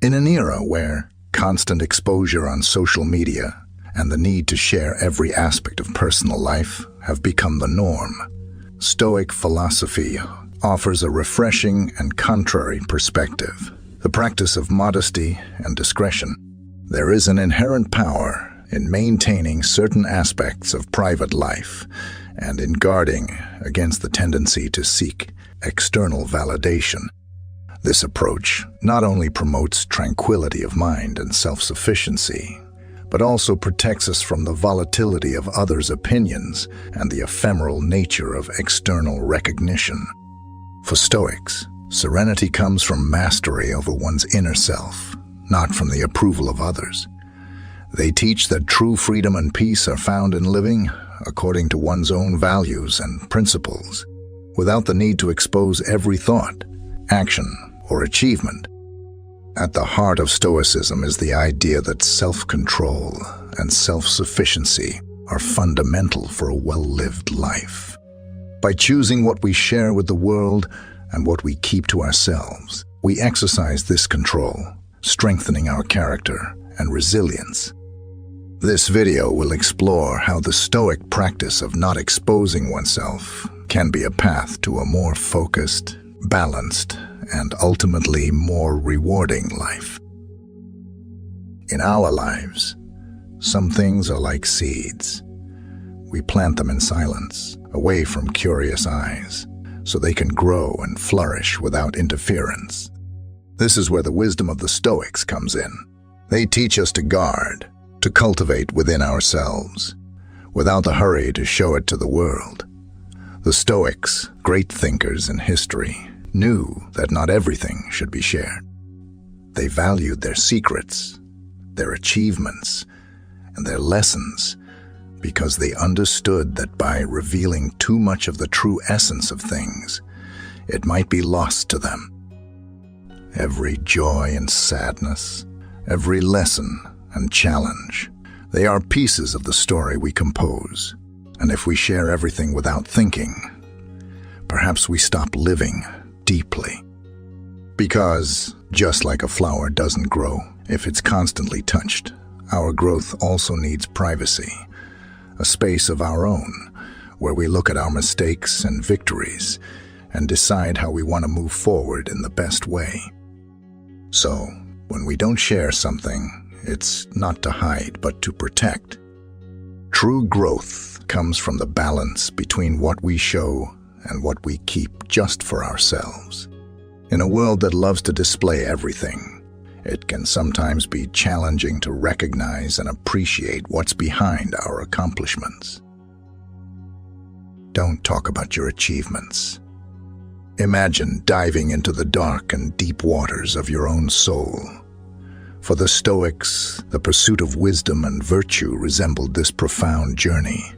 In an era where constant exposure on social media and the need to share every aspect of personal life have become the norm, Stoic philosophy offers a refreshing and contrary perspective. The practice of modesty and discretion. There is an inherent power in maintaining certain aspects of private life and in guarding against the tendency to seek external validation. This approach not only promotes tranquility of mind and self-sufficiency, but also protects us from the volatility of others' opinions and the ephemeral nature of external recognition. For Stoics, serenity comes from mastery over one's inner self, not from the approval of others. They teach that true freedom and peace are found in living according to one's own values and principles, without the need to expose every thought, action, or achievement. At the heart of Stoicism is the idea that self-control and self-sufficiency are fundamental for a well-lived life. By choosing what we share with the world and what we keep to ourselves, we exercise this control, strengthening our character and resilience. This video will explore how the Stoic practice of not exposing oneself can be a path to a more focused, balanced, and ultimately more rewarding life. In our lives, some things are like seeds. We plant them in silence, away from curious eyes, so they can grow and flourish without interference. This is where the wisdom of the Stoics comes in. They teach us to guard, to cultivate within ourselves, without the hurry to show it to the world. The Stoics, great thinkers in history, knew that not everything should be shared. They valued their secrets, their achievements, and their lessons because they understood that by revealing too much of the true essence of things, it might be lost to them. Every joy and sadness, every lesson and challenge, they are pieces of the story we compose. And if we share everything without thinking, perhaps we stop living deeply. Because, just like a flower doesn't grow if it's constantly touched, our growth also needs privacy, a space of our own, where we look at our mistakes and victories and decide how we want to move forward in the best way. So, when we don't share something, it's not to hide, but to protect. True growth comes from the balance between what we show and what we keep just for ourselves. In a world that loves to display everything, it can sometimes be challenging to recognize and appreciate what's behind our accomplishments. Don't talk about your achievements. Imagine diving into the dark and deep waters of your own soul. For the Stoics, the pursuit of wisdom and virtue resembled this profound journey.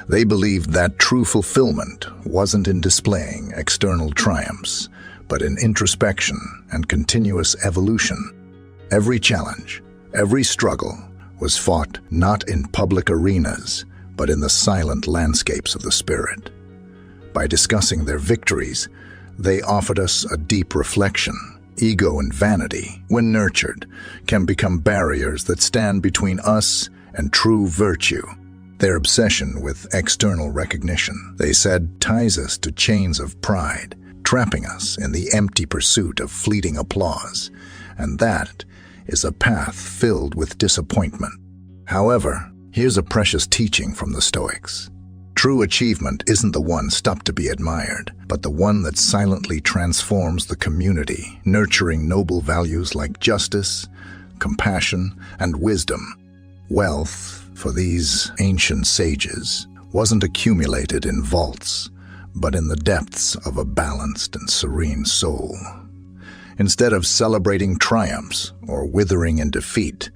They believed that true fulfillment wasn't in displaying external triumphs, but in introspection and continuous evolution. Every challenge, every struggle was fought not in public arenas, but in the silent landscapes of the spirit. By discussing their victories, they offered us a deep reflection. Ego and vanity, when nurtured, can become barriers that stand between us and true virtue. Their obsession with external recognition, they said, ties us to chains of pride, trapping us in the empty pursuit of fleeting applause, and that is a path filled with disappointment. However, here's a precious teaching from the Stoics. True achievement isn't the one stopped to be admired, but the one that silently transforms the community, nurturing noble values like justice, compassion, and wisdom. Wealth, for these ancient sages, wasn't accumulated in vaults, but in the depths of a balanced and serene soul. Instead of celebrating triumphs or withering in defeat,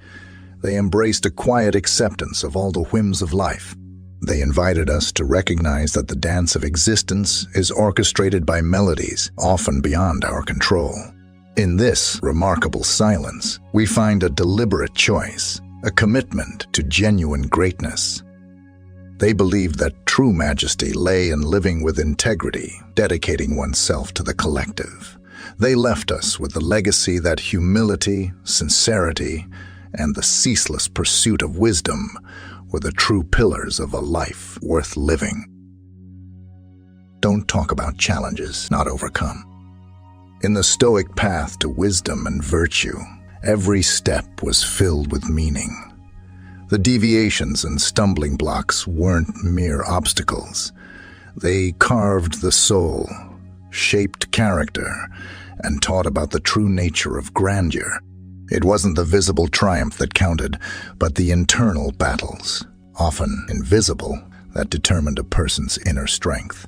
they embraced a quiet acceptance of all the whims of life. They invited us to recognize that the dance of existence is orchestrated by melodies often beyond our control. In this remarkable silence, we find a deliberate choice, a commitment to genuine greatness. They believed that true majesty lay in living with integrity, dedicating oneself to the collective, They left us with the legacy that humility, sincerity, and the ceaseless pursuit of wisdom were the true pillars of a life worth living. Don't talk about challenges not overcome. In the Stoic path to wisdom and virtue, every step was filled with meaning. The deviations and stumbling blocks weren't mere obstacles. They carved the soul, shaped character, and taught about the true nature of grandeur. It wasn't the visible triumph that counted, but the internal battles, often invisible, that determined a person's inner strength.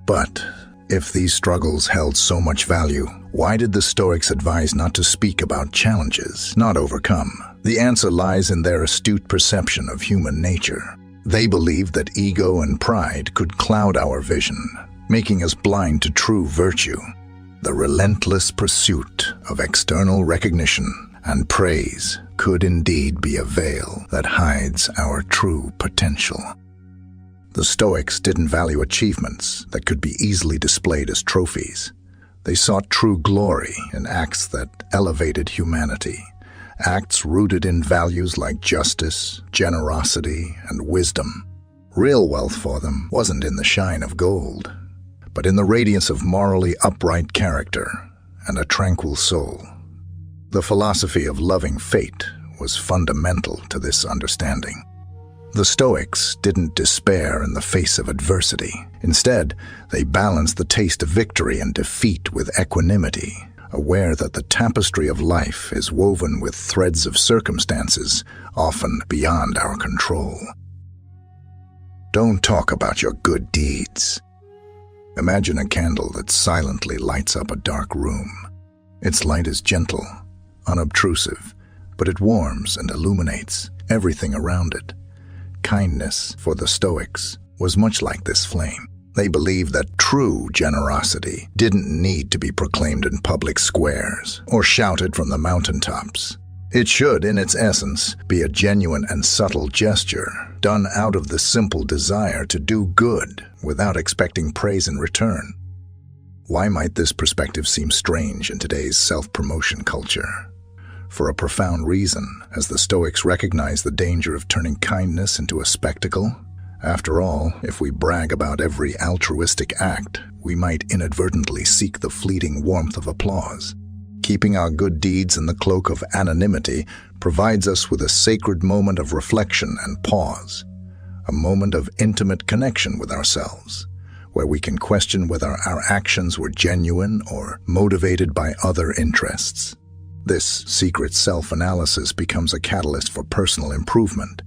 But if these struggles held so much value, why did the Stoics advise not to speak about challenges not overcome? The answer lies in their astute perception of human nature. They believed that ego and pride could cloud our vision, making us blind to true virtue. The relentless pursuit of external recognition and praise could indeed be a veil that hides our true potential. The Stoics didn't value achievements that could be easily displayed as trophies. They sought true glory in acts that elevated humanity, acts rooted in values like justice, generosity, and wisdom. Real wealth for them wasn't in the shine of gold, but in the radiance of morally upright character and a tranquil soul. The philosophy of loving fate was fundamental to this understanding. The Stoics didn't despair in the face of adversity. Instead, they balanced the taste of victory and defeat with equanimity, aware that the tapestry of life is woven with threads of circumstances often beyond our control. Don't talk about your good deeds. Imagine a candle that silently lights up a dark room. Its light is gentle, unobtrusive, but it warms and illuminates everything around it. Kindness, for the Stoics, was much like this flame. They believed that true generosity didn't need to be proclaimed in public squares or shouted from the mountaintops. It should, in its essence, be a genuine and subtle gesture, done out of the simple desire to do good without expecting praise in return. Why might this perspective seem strange in today's self-promotion culture? For a profound reason, as the Stoics recognize the danger of turning kindness into a spectacle. After all, if we brag about every altruistic act, we might inadvertently seek the fleeting warmth of applause. Keeping our good deeds in the cloak of anonymity provides us with a sacred moment of reflection and pause, a moment of intimate connection with ourselves, where we can question whether our actions were genuine or motivated by other interests. This secret self-analysis becomes a catalyst for personal improvement.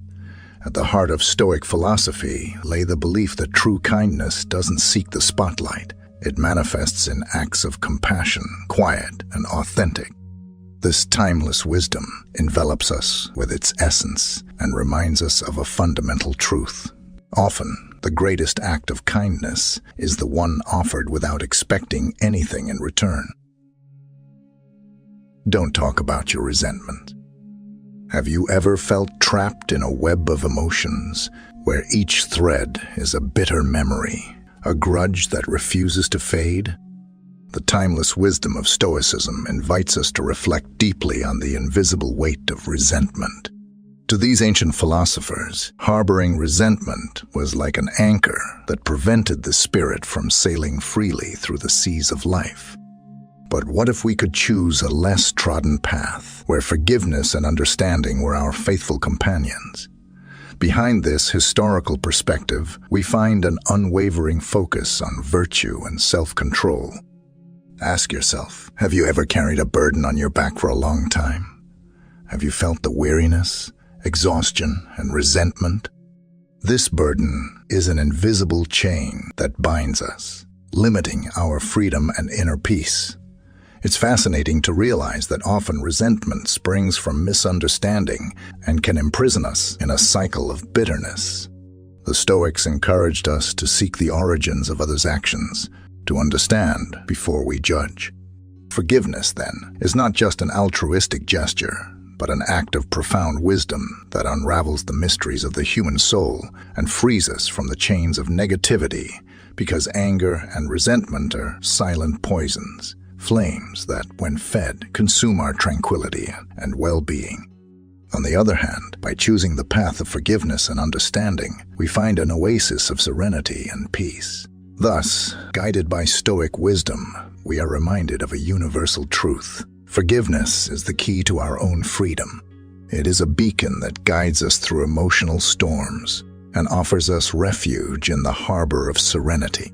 At the heart of Stoic philosophy lay the belief that true kindness doesn't seek the spotlight. It manifests in acts of compassion, quiet and authentic. This timeless wisdom envelops us with its essence and reminds us of a fundamental truth. Often, the greatest act of kindness is the one offered without expecting anything in return. Don't talk about your resentment. Have you ever felt trapped in a web of emotions where each thread is a bitter memory, a grudge that refuses to fade? The timeless wisdom of Stoicism invites us to reflect deeply on the invisible weight of resentment. To these ancient philosophers, harboring resentment was like an anchor that prevented the spirit from sailing freely through the seas of life. But what if we could choose a less trodden path, where forgiveness and understanding were our faithful companions? Behind this historical perspective, we find an unwavering focus on virtue and self-control. Ask yourself, have you ever carried a burden on your back for a long time? Have you felt the weariness, exhaustion, and resentment? This burden is an invisible chain that binds us, limiting our freedom and inner peace. It's fascinating to realize that often resentment springs from misunderstanding and can imprison us in a cycle of bitterness. The Stoics encouraged us to seek the origins of others' actions, to understand before we judge. Forgiveness, then, is not just an altruistic gesture, but an act of profound wisdom that unravels the mysteries of the human soul and frees us from the chains of negativity, because anger and resentment are silent poisons, flames that, when fed, consume our tranquility and well-being. On the other hand, by choosing the path of forgiveness and understanding, we find an oasis of serenity and peace. Thus, guided by Stoic wisdom, we are reminded of a universal truth. Forgiveness is the key to our own freedom. It is a beacon that guides us through emotional storms and offers us refuge in the harbor of serenity.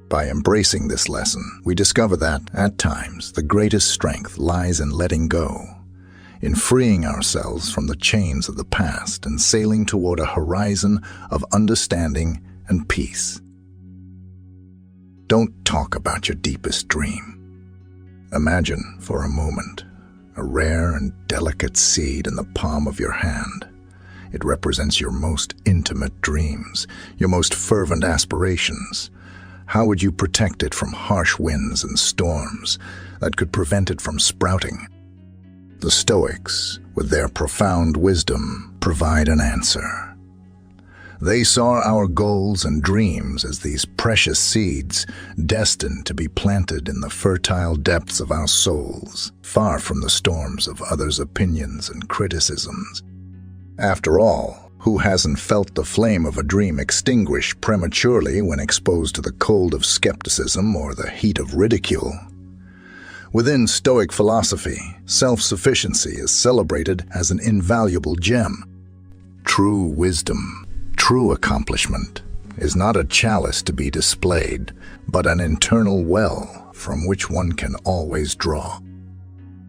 By embracing this lesson, we discover that, at times, the greatest strength lies in letting go, in freeing ourselves from the chains of the past and sailing toward a horizon of understanding and peace. Don't talk about your deepest dream. Imagine, for a moment, a rare and delicate seed in the palm of your hand. It represents your most intimate dreams, your most fervent aspirations. How would you protect it from harsh winds and storms that could prevent it from sprouting? The Stoics, with their profound wisdom, provide an answer. They saw our goals and dreams as these precious seeds destined to be planted in the fertile depths of our souls, far from the storms of others' opinions and criticisms. After all, who hasn't felt the flame of a dream extinguish prematurely when exposed to the cold of skepticism or the heat of ridicule? Within Stoic philosophy, self-sufficiency is celebrated as an invaluable gem. True wisdom, true accomplishment, is not a chalice to be displayed, but an internal well from which one can always draw.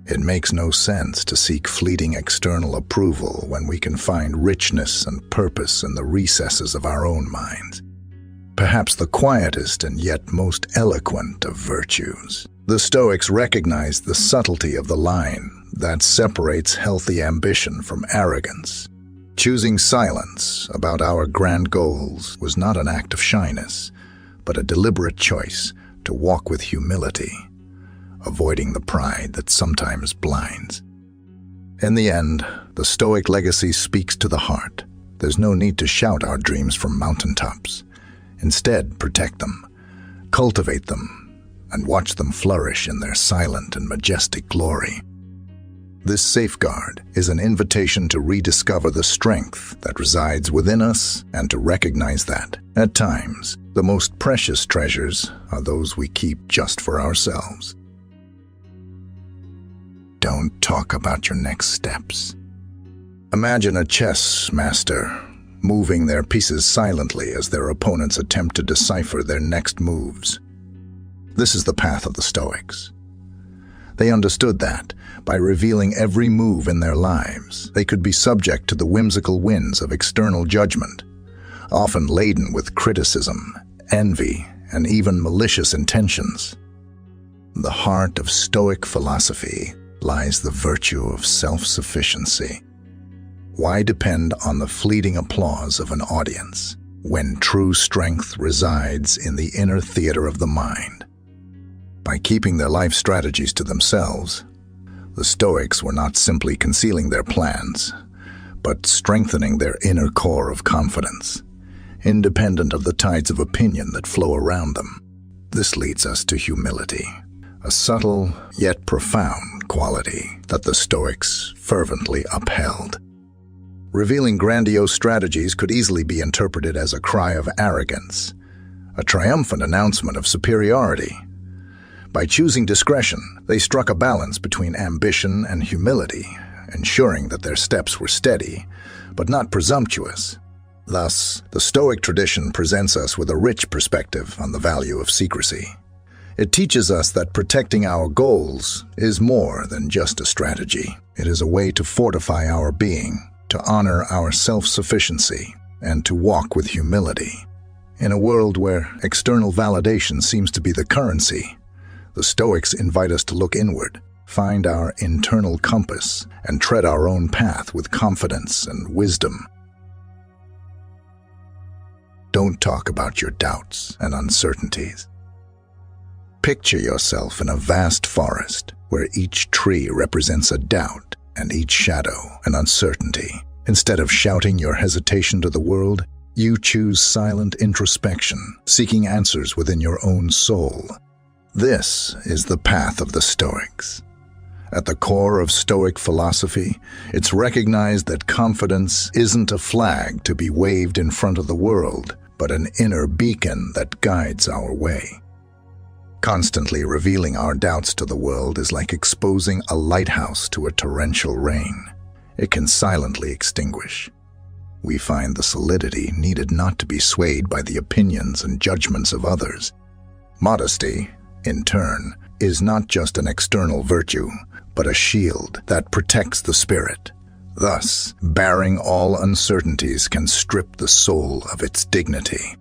It makes no sense to seek fleeting external approval when we can find richness and purpose in the recesses of our own minds. Perhaps the quietest and yet most eloquent of virtues. The Stoics recognized the subtlety of the line that separates healthy ambition from arrogance. Choosing silence about our grand goals was not an act of shyness, but a deliberate choice to walk with humility, avoiding the pride that sometimes blinds. In the end, the Stoic legacy speaks to the heart. There's no need to shout our dreams from mountaintops. Instead, protect them, cultivate them, and watch them flourish in their silent and majestic glory. This safeguard is an invitation to rediscover the strength that resides within us and to recognize that, at times, the most precious treasures are those we keep just for ourselves. Don't talk about your next steps. Imagine a chess master moving their pieces silently as their opponents attempt to decipher their next moves. This is the path of the Stoics. They understood that, by revealing every move in their lives, they could be subject to the whimsical winds of external judgment, often laden with criticism, envy, and even malicious intentions. The heart of Stoic philosophy lies the virtue of self-sufficiency. Why depend on the fleeting applause of an audience when true strength resides in the inner theater of the mind? By keeping their life strategies to themselves, the Stoics were not simply concealing their plans, but strengthening their inner core of confidence, independent of the tides of opinion that flow around them. This leads us to humility, a subtle yet profound quality that the Stoics fervently upheld. Revealing grandiose strategies could easily be interpreted as a cry of arrogance, a triumphant announcement of superiority. By choosing discretion, they struck a balance between ambition and humility, ensuring that their steps were steady, but not presumptuous. Thus, the Stoic tradition presents us with a rich perspective on the value of secrecy. It teaches us that protecting our goals is more than just a strategy. It is a way to fortify our being, to honor our self-sufficiency, and to walk with humility. In a world where external validation seems to be the currency, the Stoics invite us to look inward, find our internal compass, and tread our own path with confidence and wisdom. Don't talk about your doubts and uncertainties. Picture yourself in a vast forest where each tree represents a doubt and each shadow an uncertainty. Instead of shouting your hesitation to the world, you choose silent introspection, seeking answers within your own soul. This is the path of the Stoics. At the core of Stoic philosophy, it's recognized that confidence isn't a flag to be waved in front of the world, but an inner beacon that guides our way. Constantly revealing our doubts to the world is like exposing a lighthouse to a torrential rain. It can silently extinguish. We find the solidity needed not to be swayed by the opinions and judgments of others. Modesty, in turn, is not just an external virtue, but a shield that protects the spirit. Thus, bearing all uncertainties can strip the soul of its dignity.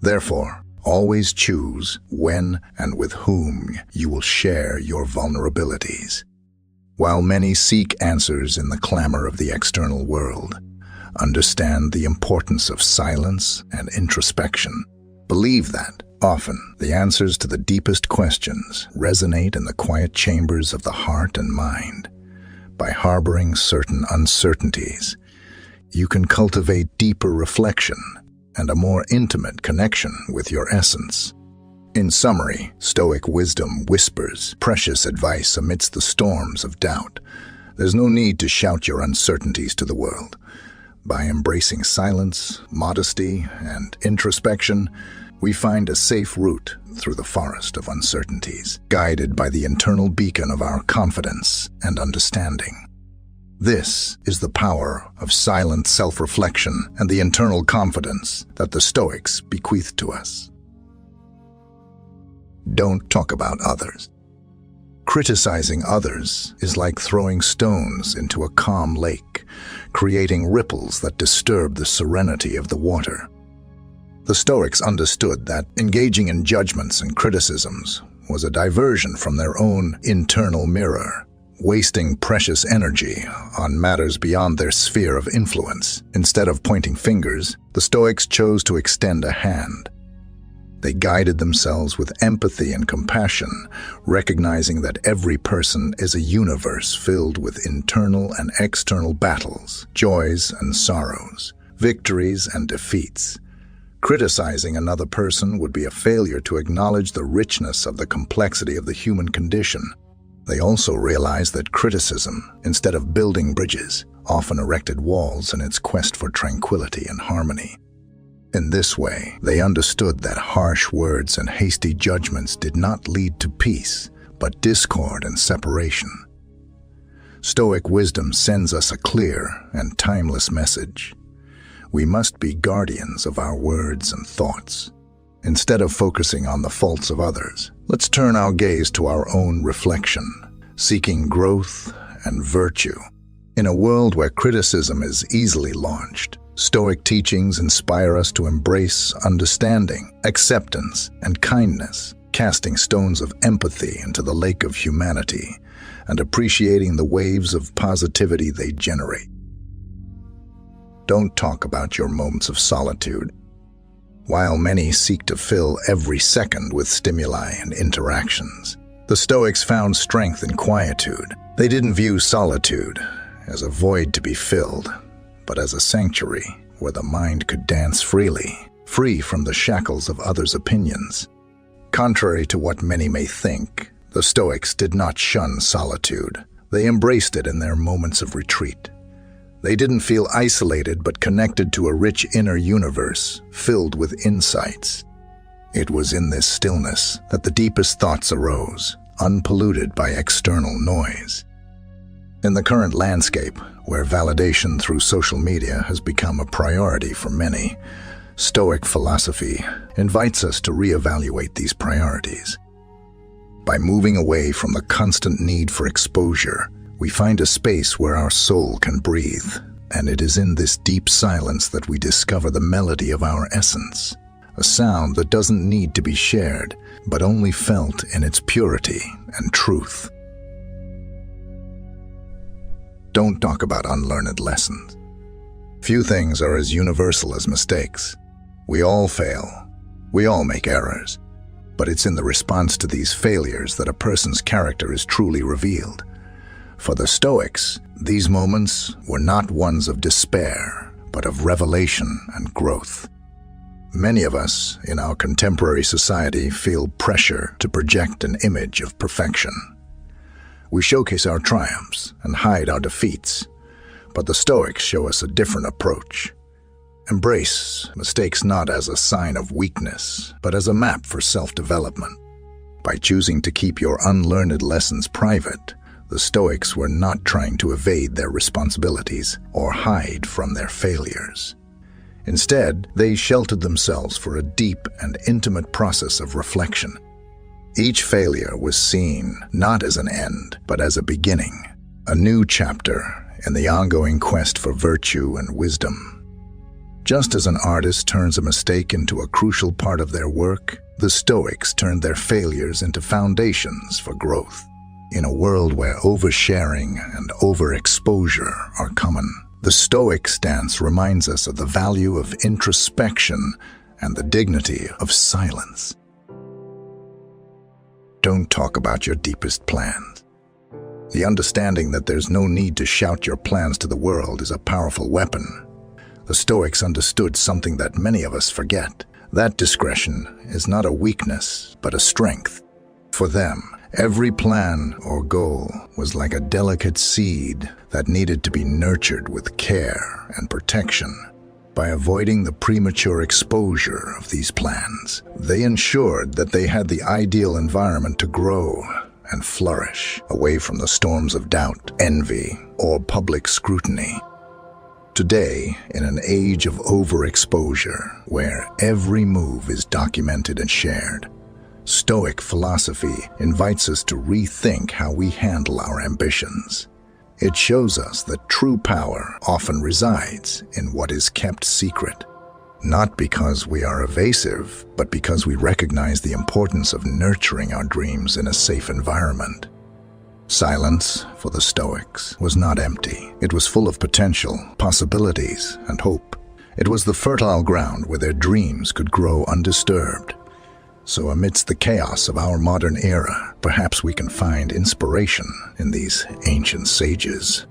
Therefore, always choose when and with whom you will share your vulnerabilities. While many seek answers in the clamor of the external world, understand the importance of silence and introspection. Believe that, often, the answers to the deepest questions resonate in the quiet chambers of the heart and mind. By harboring certain uncertainties, you can cultivate deeper reflection and a more intimate connection with your essence. In summary, Stoic wisdom whispers precious advice amidst the storms of doubt. There's no need to shout your uncertainties to the world. By embracing silence, modesty, and introspection, we find a safe route through the forest of uncertainties, guided by the internal beacon of our confidence and understanding. This is the power of silent self-reflection and the internal confidence that the Stoics bequeath to us. Don't talk about others. Criticizing others is like throwing stones into a calm lake, creating ripples that disturb the serenity of the water. The Stoics understood that engaging in judgments and criticisms was a diversion from their own internal mirror, wasting precious energy on matters beyond their sphere of influence. Instead of pointing fingers, the Stoics chose to extend a hand. They guided themselves with empathy and compassion, recognizing that every person is a universe filled with internal and external battles, joys and sorrows, victories and defeats. Criticizing another person would be a failure to acknowledge the richness of the complexity of the human condition. They also realized that criticism, instead of building bridges, often erected walls in its quest for tranquility and harmony. In this way, they understood that harsh words and hasty judgments did not lead to peace, but discord and separation. Stoic wisdom sends us a clear and timeless message. We must be guardians of our words and thoughts. Instead of focusing on the faults of others, let's turn our gaze to our own reflection, seeking growth and virtue. In a world where criticism is easily launched, Stoic teachings inspire us to embrace understanding, acceptance, and kindness, casting stones of empathy into the lake of humanity and appreciating the waves of positivity they generate. Don't talk about your moments of solitude. While many seek to fill every second with stimuli and interactions, the Stoics found strength in quietude. They didn't view solitude as a void to be filled, but as a sanctuary where the mind could dance freely, free from the shackles of others' opinions. Contrary to what many may think, the Stoics did not shun solitude. They embraced it in their moments of retreat. They didn't feel isolated but connected to a rich inner universe filled with insights. It was in this stillness that the deepest thoughts arose, unpolluted by external noise. In the current landscape, where validation through social media has become a priority for many, Stoic philosophy invites us to reevaluate these priorities. By moving away from the constant need for exposure, we find a space where our soul can breathe, and it is in this deep silence that we discover the melody of our essence, a sound that doesn't need to be shared, but only felt in its purity and truth. Don't talk about unlearned lessons. Few things are as universal as mistakes. We all fail. We all make errors. But it's in the response to these failures that a person's character is truly revealed. For the Stoics, these moments were not ones of despair, but of revelation and growth. Many of us in our contemporary society feel pressure to project an image of perfection. We showcase our triumphs and hide our defeats, but the Stoics show us a different approach. Embrace mistakes not as a sign of weakness, but as a map for self-development. By choosing to keep your unlearned lessons private, the Stoics were not trying to evade their responsibilities or hide from their failures. Instead, they sheltered themselves for a deep and intimate process of reflection. Each failure was seen not as an end, but as a beginning, a new chapter in the ongoing quest for virtue and wisdom. Just as an artist turns a mistake into a crucial part of their work, the Stoics turned their failures into foundations for growth. In a world where oversharing and overexposure are common, the Stoic stance reminds us of the value of introspection and the dignity of silence. Don't talk about your deepest plans. The understanding that there's no need to shout your plans to the world is a powerful weapon. The Stoics understood something that many of us forget. That discretion is not a weakness, but a strength. For them, every plan or goal was like a delicate seed that needed to be nurtured with care and protection. By avoiding the premature exposure of these plans, they ensured that they had the ideal environment to grow and flourish, away from the storms of doubt, envy, or public scrutiny. Today, in an age of overexposure, where every move is documented and shared, Stoic philosophy invites us to rethink how we handle our ambitions. It shows us that true power often resides in what is kept secret, not because we are evasive, but because we recognize the importance of nurturing our dreams in a safe environment. Silence, for the Stoics, was not empty. It was full of potential, possibilities, and hope. It was the fertile ground where their dreams could grow undisturbed. So amidst the chaos of our modern era, perhaps we can find inspiration in these ancient sages.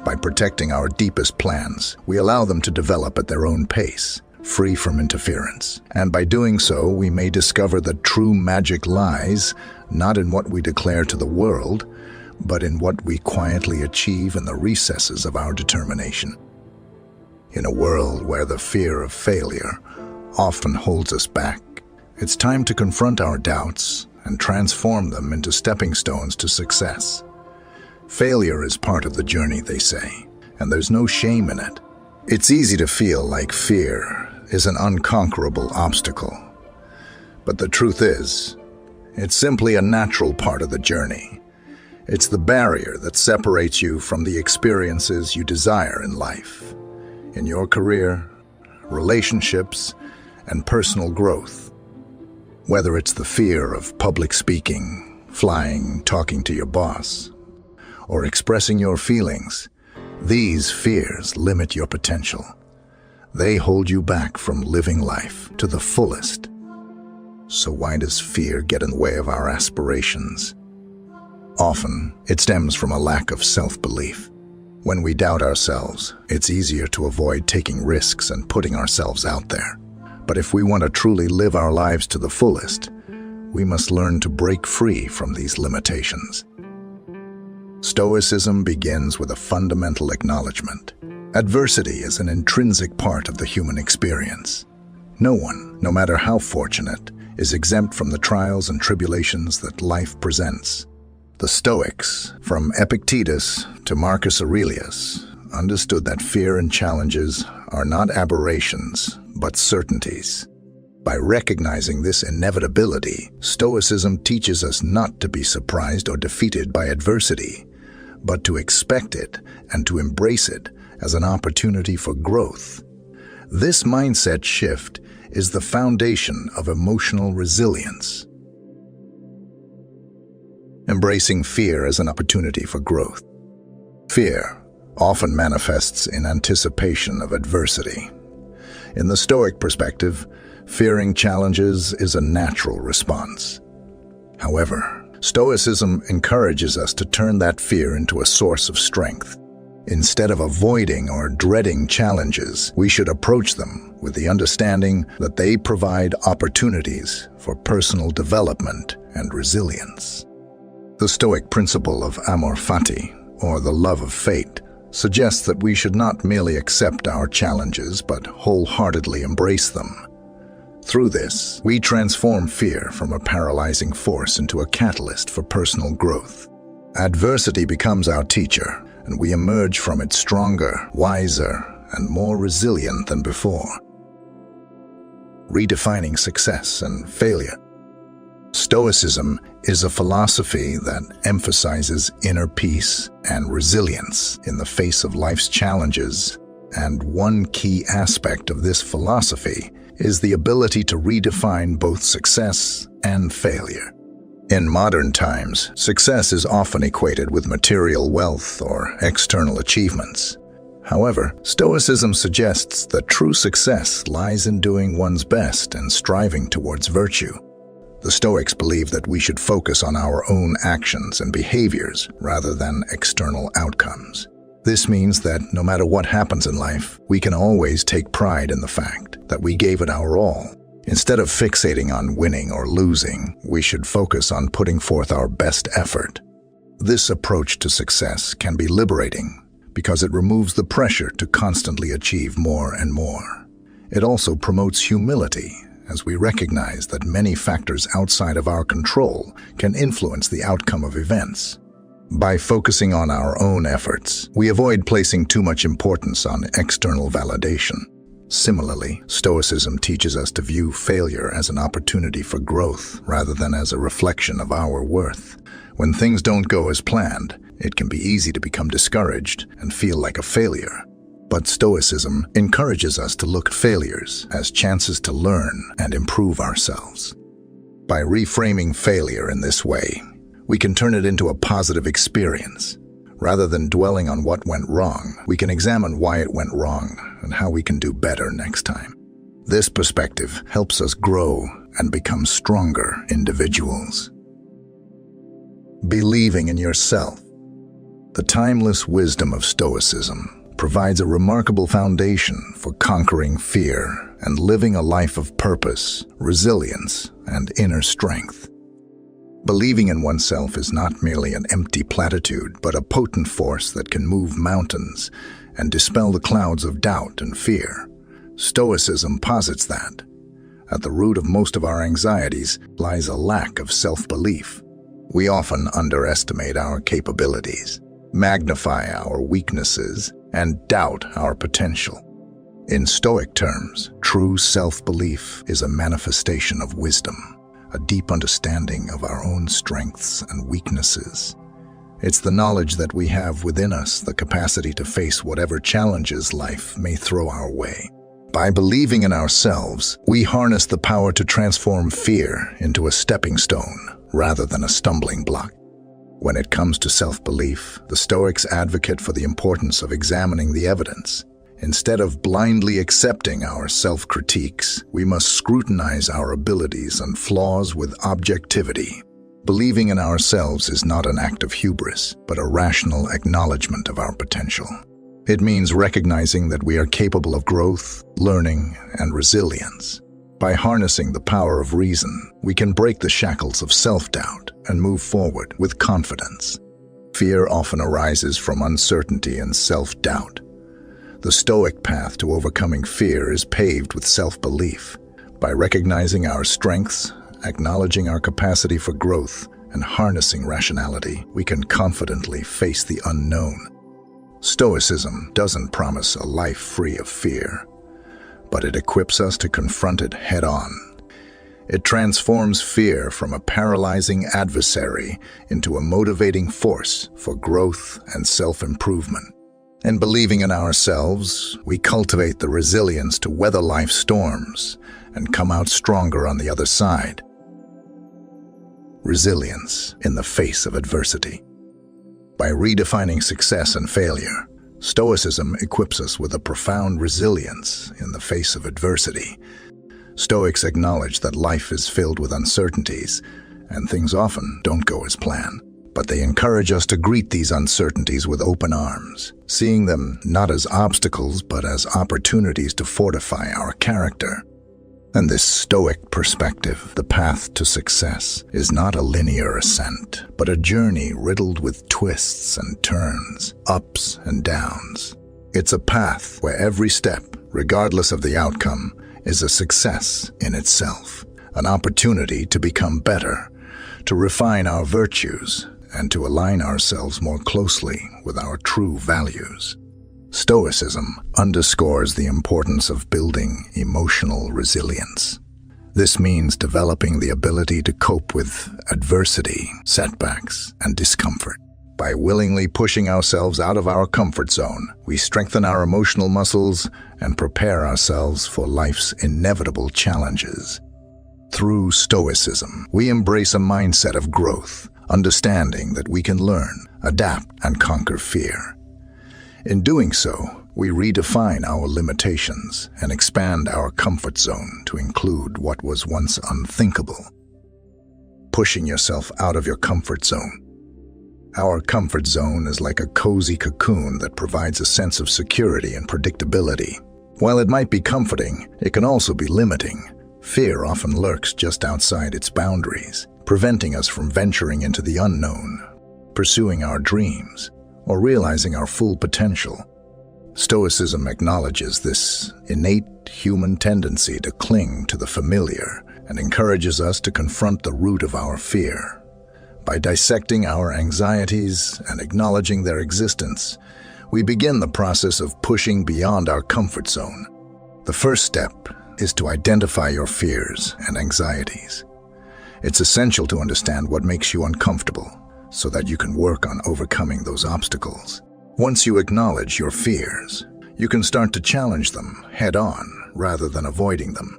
By protecting our deepest plans, we allow them to develop at their own pace, free from interference. And by doing so, we may discover that true magic lies not in what we declare to the world, but in what we quietly achieve in the recesses of our determination. In a world where the fear of failure often holds us back, it's time to confront our doubts and transform them into stepping stones to success. Failure is part of the journey, they say, and there's no shame in it. It's easy to feel like fear is an unconquerable obstacle. But the truth is, it's simply a natural part of the journey. It's the barrier that separates you from the experiences you desire in life, in your career, relationships, and personal growth. Whether it's the fear of public speaking, flying, talking to your boss, or expressing your feelings, these fears limit your potential. They hold you back from living life to the fullest. So why does fear get in the way of our aspirations? Often, it stems from a lack of self-belief. When we doubt ourselves, it's easier to avoid taking risks and putting ourselves out there. But if we want to truly live our lives to the fullest, we must learn to break free from these limitations. Stoicism begins with a fundamental acknowledgement. Adversity is an intrinsic part of the human experience. No one, no matter how fortunate, is exempt from the trials and tribulations that life presents. The Stoics, from Epictetus to Marcus Aurelius, understood that fear and challenges are not aberrations, but certainties. By recognizing this inevitability, Stoicism teaches us not to be surprised or defeated by adversity, but to expect it and to embrace it as an opportunity for growth. This mindset shift is the foundation of emotional resilience. Embracing fear as an opportunity for growth. Fear often manifests in anticipation of adversity. In the Stoic perspective, fearing challenges is a natural response. However, Stoicism encourages us to turn that fear into a source of strength. Instead of avoiding or dreading challenges, we should approach them with the understanding that they provide opportunities for personal development and resilience. The Stoic principle of amor fati, or the love of fate, suggests that we should not merely accept our challenges but wholeheartedly embrace them. Through this, we transform fear from a paralyzing force into a catalyst for personal growth. Adversity becomes our teacher, and we emerge from it stronger, wiser, and more resilient than before. Redefining success and failure. Stoicism is a philosophy that emphasizes inner peace and resilience in the face of life's challenges, and one key aspect of this philosophy is the ability to redefine both success and failure. In modern times, success is often equated with material wealth or external achievements. However, Stoicism suggests that true success lies in doing one's best and striving towards virtue. The Stoics believe that we should focus on our own actions and behaviors rather than external outcomes. This means that no matter what happens in life, we can always take pride in the fact that we gave it our all. Instead of fixating on winning or losing, we should focus on putting forth our best effort. This approach to success can be liberating because it removes the pressure to constantly achieve more and more. It also promotes humility, as we recognize that many factors outside of our control can influence the outcome of events. By focusing on our own efforts, we avoid placing too much importance on external validation. Similarly, Stoicism teaches us to view failure as an opportunity for growth rather than as a reflection of our worth. When things don't go as planned, it can be easy to become discouraged and feel like a failure. But Stoicism encourages us to look at failures as chances to learn and improve ourselves. By reframing failure in this way, we can turn it into a positive experience. Rather than dwelling on what went wrong, we can examine why it went wrong and how we can do better next time. This perspective helps us grow and become stronger individuals. Believing in yourself. The timeless wisdom of Stoicism provides a remarkable foundation for conquering fear and living a life of purpose, resilience, and inner strength. Believing in oneself is not merely an empty platitude, but a potent force that can move mountains and dispel the clouds of doubt and fear. Stoicism posits that at the root of most of our anxieties lies a lack of self-belief. We often underestimate our capabilities, magnify our weaknesses, and doubt our potential. In Stoic terms, true self-belief is a manifestation of wisdom, a deep understanding of our own strengths and weaknesses. It's the knowledge that we have within us the capacity to face whatever challenges life may throw our way. By believing in ourselves, we harness the power to transform fear into a stepping stone rather than a stumbling block. When it comes to self-belief, the Stoics advocate for the importance of examining the evidence. Instead of blindly accepting our self-critiques, we must scrutinize our abilities and flaws with objectivity. Believing in ourselves is not an act of hubris, but a rational acknowledgement of our potential. It means recognizing that we are capable of growth, learning, and resilience. By harnessing the power of reason, we can break the shackles of self-doubt and move forward with confidence. Fear often arises from uncertainty and self-doubt. The Stoic path to overcoming fear is paved with self-belief. By recognizing our strengths, acknowledging our capacity for growth, and harnessing rationality, we can confidently face the unknown. Stoicism doesn't promise a life free of fear, but it equips us to confront it head-on. It transforms fear from a paralyzing adversary into a motivating force for growth and self-improvement. In believing in ourselves, we cultivate the resilience to weather life's storms and come out stronger on the other side. Resilience in the face of adversity. By redefining success and failure, Stoicism equips us with a profound resilience in the face of adversity. Stoics acknowledge that life is filled with uncertainties, and things often don't go as planned. but they encourage us to greet these uncertainties with open arms, seeing them not as obstacles but as opportunities to fortify our character. And this Stoic perspective, the path to success, is not a linear ascent, but a journey riddled with twists and turns, ups and downs. It's a path where every step, regardless of the outcome, is a success in itself, an opportunity to become better, to refine our virtues, and to align ourselves more closely with our true values. Stoicism underscores the importance of building emotional resilience. This means developing the ability to cope with adversity, setbacks, and discomfort. By willingly pushing ourselves out of our comfort zone, we strengthen our emotional muscles and prepare ourselves for life's inevitable challenges. Through Stoicism, we embrace a mindset of growth, understanding that we can learn, adapt, and conquer fear. In doing so, we redefine our limitations and expand our comfort zone to include what was once unthinkable. Pushing yourself out of your comfort zone. Our comfort zone is like a cozy cocoon that provides a sense of security and predictability. While it might be comforting, it can also be limiting. Fear often lurks just outside its boundaries, preventing us from venturing into the unknown, pursuing our dreams, or realizing our full potential. Stoicism acknowledges this innate human tendency to cling to the familiar and encourages us to confront the root of our fear. By dissecting our anxieties and acknowledging their existence, we begin the process of pushing beyond our comfort zone. The first step is to identify your fears and anxieties. It's essential to understand what makes you uncomfortable, so that you can work on overcoming those obstacles. Once you acknowledge your fears, you can start to challenge them head-on rather than avoiding them.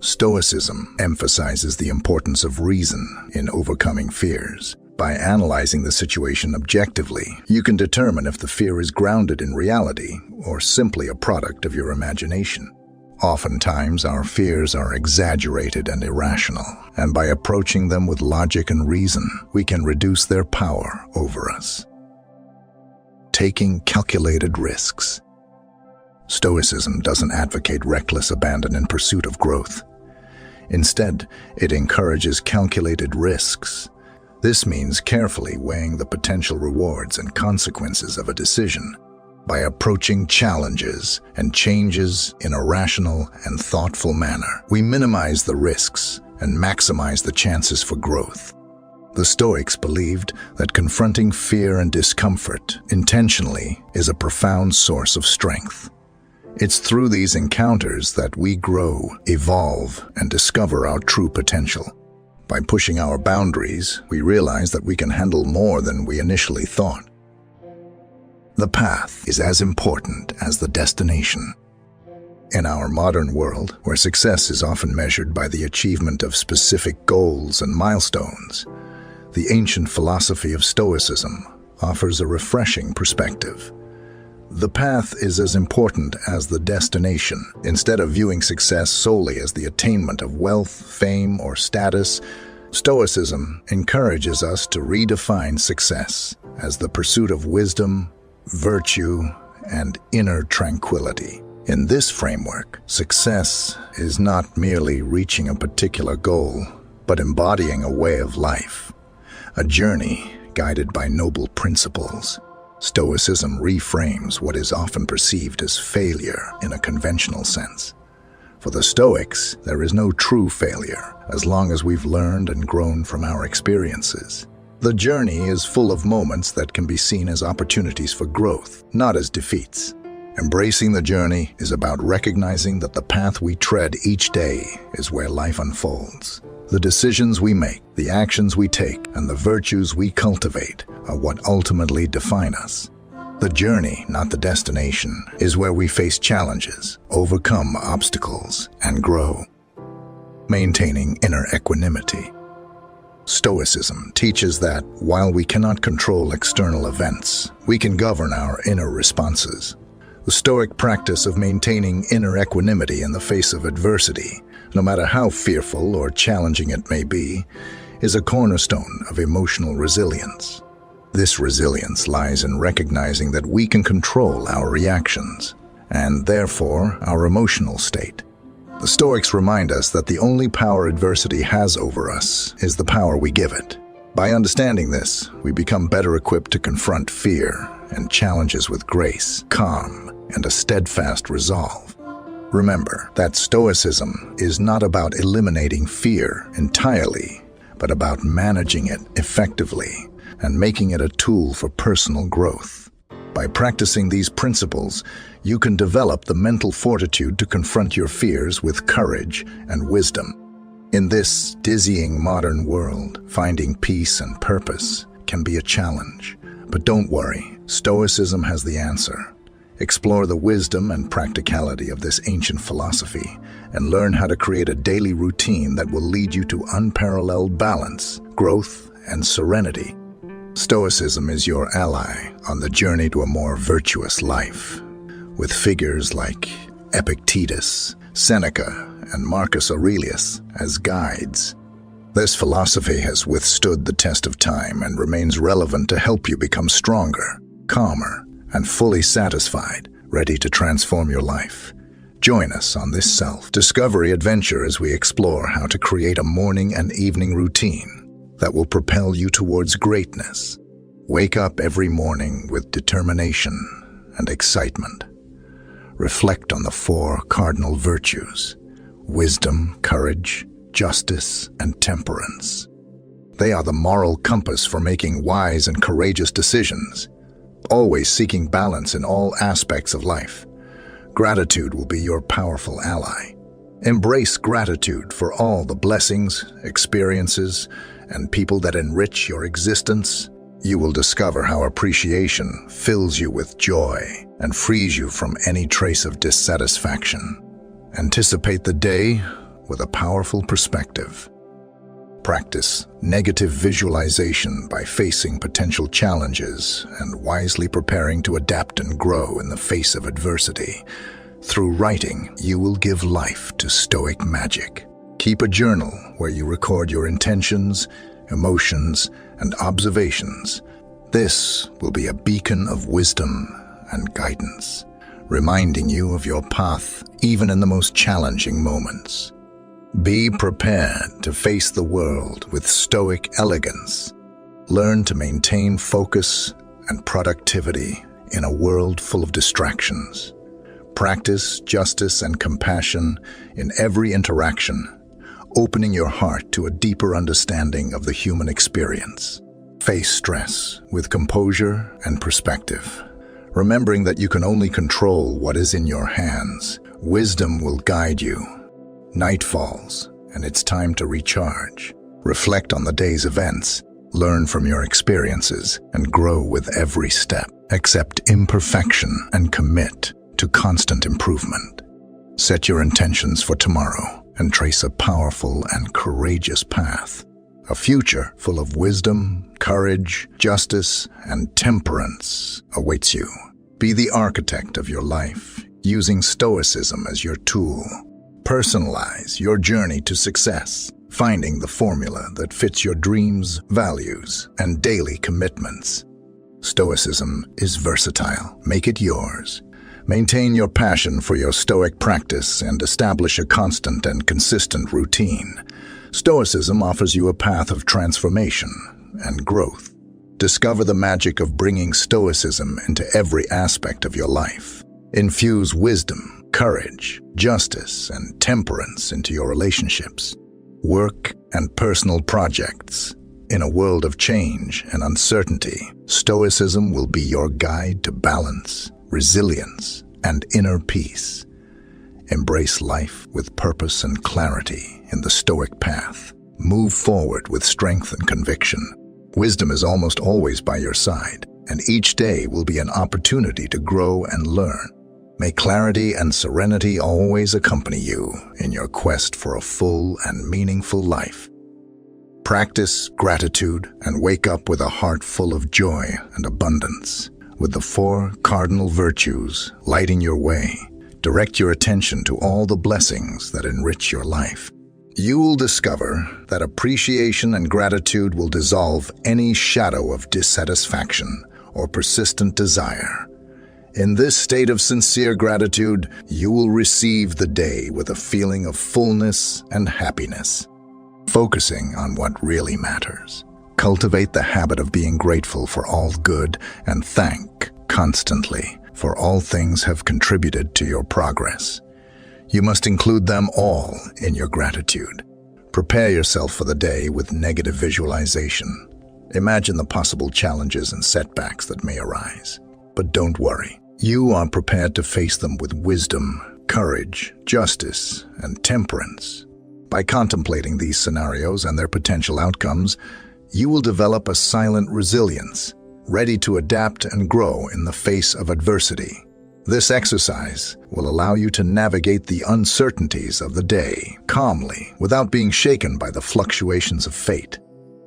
Stoicism emphasizes the importance of reason in overcoming fears. By analyzing the situation objectively, you can determine if the fear is grounded in reality or simply a product of your imagination. Oftentimes, our fears are exaggerated and irrational, and by approaching them with logic and reason, we can reduce their power over us. Taking calculated risks. Stoicism doesn't advocate reckless abandon in pursuit of growth. Instead, it encourages calculated risks. This means carefully weighing the potential rewards and consequences of a decision. By approaching challenges and changes in a rational and thoughtful manner, we minimize the risks and maximize the chances for growth. The Stoics believed that confronting fear and discomfort intentionally is a profound source of strength. It's through these encounters that we grow, evolve, and discover our true potential. By pushing our boundaries, we realize that we can handle more than we initially thought. The path is as important as the destination. In our modern world, where success is often measured by the achievement of specific goals and milestones, the ancient philosophy of Stoicism offers a refreshing perspective. The path is as important as the destination. Instead of viewing success solely as the attainment of wealth, fame, or status, Stoicism encourages us to redefine success as the pursuit of wisdom, virtue, and inner tranquility. In this framework, success is not merely reaching a particular goal, but embodying a way of life, a journey guided by noble principles. Stoicism reframes what is often perceived as failure in a conventional sense. For the Stoics, there is no true failure as long as we've learned and grown from our experiences. The journey is full of moments that can be seen as opportunities for growth, not as defeats. Embracing the journey is about recognizing that the path we tread each day is where life unfolds. The decisions we make, the actions we take, and the virtues we cultivate are what ultimately define us. The journey, not the destination, is where we face challenges, overcome obstacles, and grow. Maintaining inner equanimity. Stoicism teaches that while we cannot control external events, we can govern our inner responses. The Stoic practice of maintaining inner equanimity in the face of adversity, no matter how fearful or challenging it may be, is a cornerstone of emotional resilience. This resilience lies in recognizing that we can control our reactions, and therefore our emotional state. The Stoics remind us that the only power adversity has over us is the power we give it. By understanding this, we become better equipped to confront fear and challenges with grace, calm, and a steadfast resolve. Remember that Stoicism is not about eliminating fear entirely, but about managing it effectively and making it a tool for personal growth. By practicing these principles, you can develop the mental fortitude to confront your fears with courage and wisdom. In this dizzying modern world, finding peace and purpose can be a challenge. But don't worry, Stoicism has the answer. Explore the wisdom and practicality of this ancient philosophy and learn how to create a daily routine that will lead you to unparalleled balance, growth, and serenity. Stoicism is your ally on the journey to a more virtuous life, with figures like Epictetus, Seneca, and Marcus Aurelius as guides. This philosophy has withstood the test of time and remains relevant to help you become stronger, calmer, and fully satisfied, ready to transform your life. Join us on this self-discovery adventure as we explore how to create a morning and evening routine that will propel you towards greatness. Wake up every morning with determination and excitement. Reflect on the 4 cardinal virtues: wisdom, courage, justice, and temperance. They are the moral compass for making wise and courageous decisions, always seeking balance in all aspects of life. Gratitude will be your powerful ally. Embrace gratitude for all the blessings, experiences, and people that enrich your existence. You will discover how appreciation fills you with joy and frees you from any trace of dissatisfaction. Anticipate the day with a powerful perspective. Practice negative visualization by facing potential challenges and wisely preparing to adapt and grow in the face of adversity. Through writing, you will give life to Stoic magic. Keep a journal where you record your intentions, emotions, and observations. This will be a beacon of wisdom and guidance, reminding you of your path even in the most challenging moments. Be prepared to face the world with Stoic elegance. Learn to maintain focus and productivity in a world full of distractions. Practice justice and compassion in every interaction, opening your heart to a deeper understanding of the human experience. Face stress with composure and perspective, remembering that you can only control what is in your hands. Wisdom will guide you. Night falls, and it's time to recharge. Reflect on the day's events, learn from your experiences, and grow with every step. Accept imperfection and commit to constant improvement. Set your intentions for tomorrow and trace a powerful and courageous path. A future full of wisdom, courage, justice, and temperance awaits you. Be the architect of your life, using Stoicism as your tool. Personalize your journey to success, finding the formula that fits your dreams, values, and daily commitments. Stoicism is versatile. Make it yours. Maintain your passion for your Stoic practice and establish a constant and consistent routine. Stoicism offers you a path of transformation and growth. Discover the magic of bringing Stoicism into every aspect of your life. Infuse wisdom, courage, justice, and temperance into your relationships, work, and personal projects. In a world of change and uncertainty, Stoicism will be your guide to balance, resilience, and inner peace. Embrace life with purpose and clarity in the Stoic path. Move forward with strength and conviction. Wisdom is almost always by your side, and each day will be an opportunity to grow and learn. May clarity and serenity always accompany you in your quest for a full and meaningful life. Practice gratitude and wake up with a heart full of joy and abundance. With the 4 cardinal virtues lighting your way, direct your attention to all the blessings that enrich your life. You will discover that appreciation and gratitude will dissolve any shadow of dissatisfaction or persistent desire. In this state of sincere gratitude, you will receive the day with a feeling of fullness and happiness. Focusing on what really matters. Cultivate the habit of being grateful for all good and thank constantly, for all things have contributed to your progress. You must include them all in your gratitude. Prepare yourself for the day with negative visualization. Imagine the possible challenges and setbacks that may arise. But don't worry. You are prepared to face them with wisdom, courage, justice, and temperance. By contemplating these scenarios and their potential outcomes, you will develop a silent resilience, ready to adapt and grow in the face of adversity. This exercise will allow you to navigate the uncertainties of the day calmly, without being shaken by the fluctuations of fate.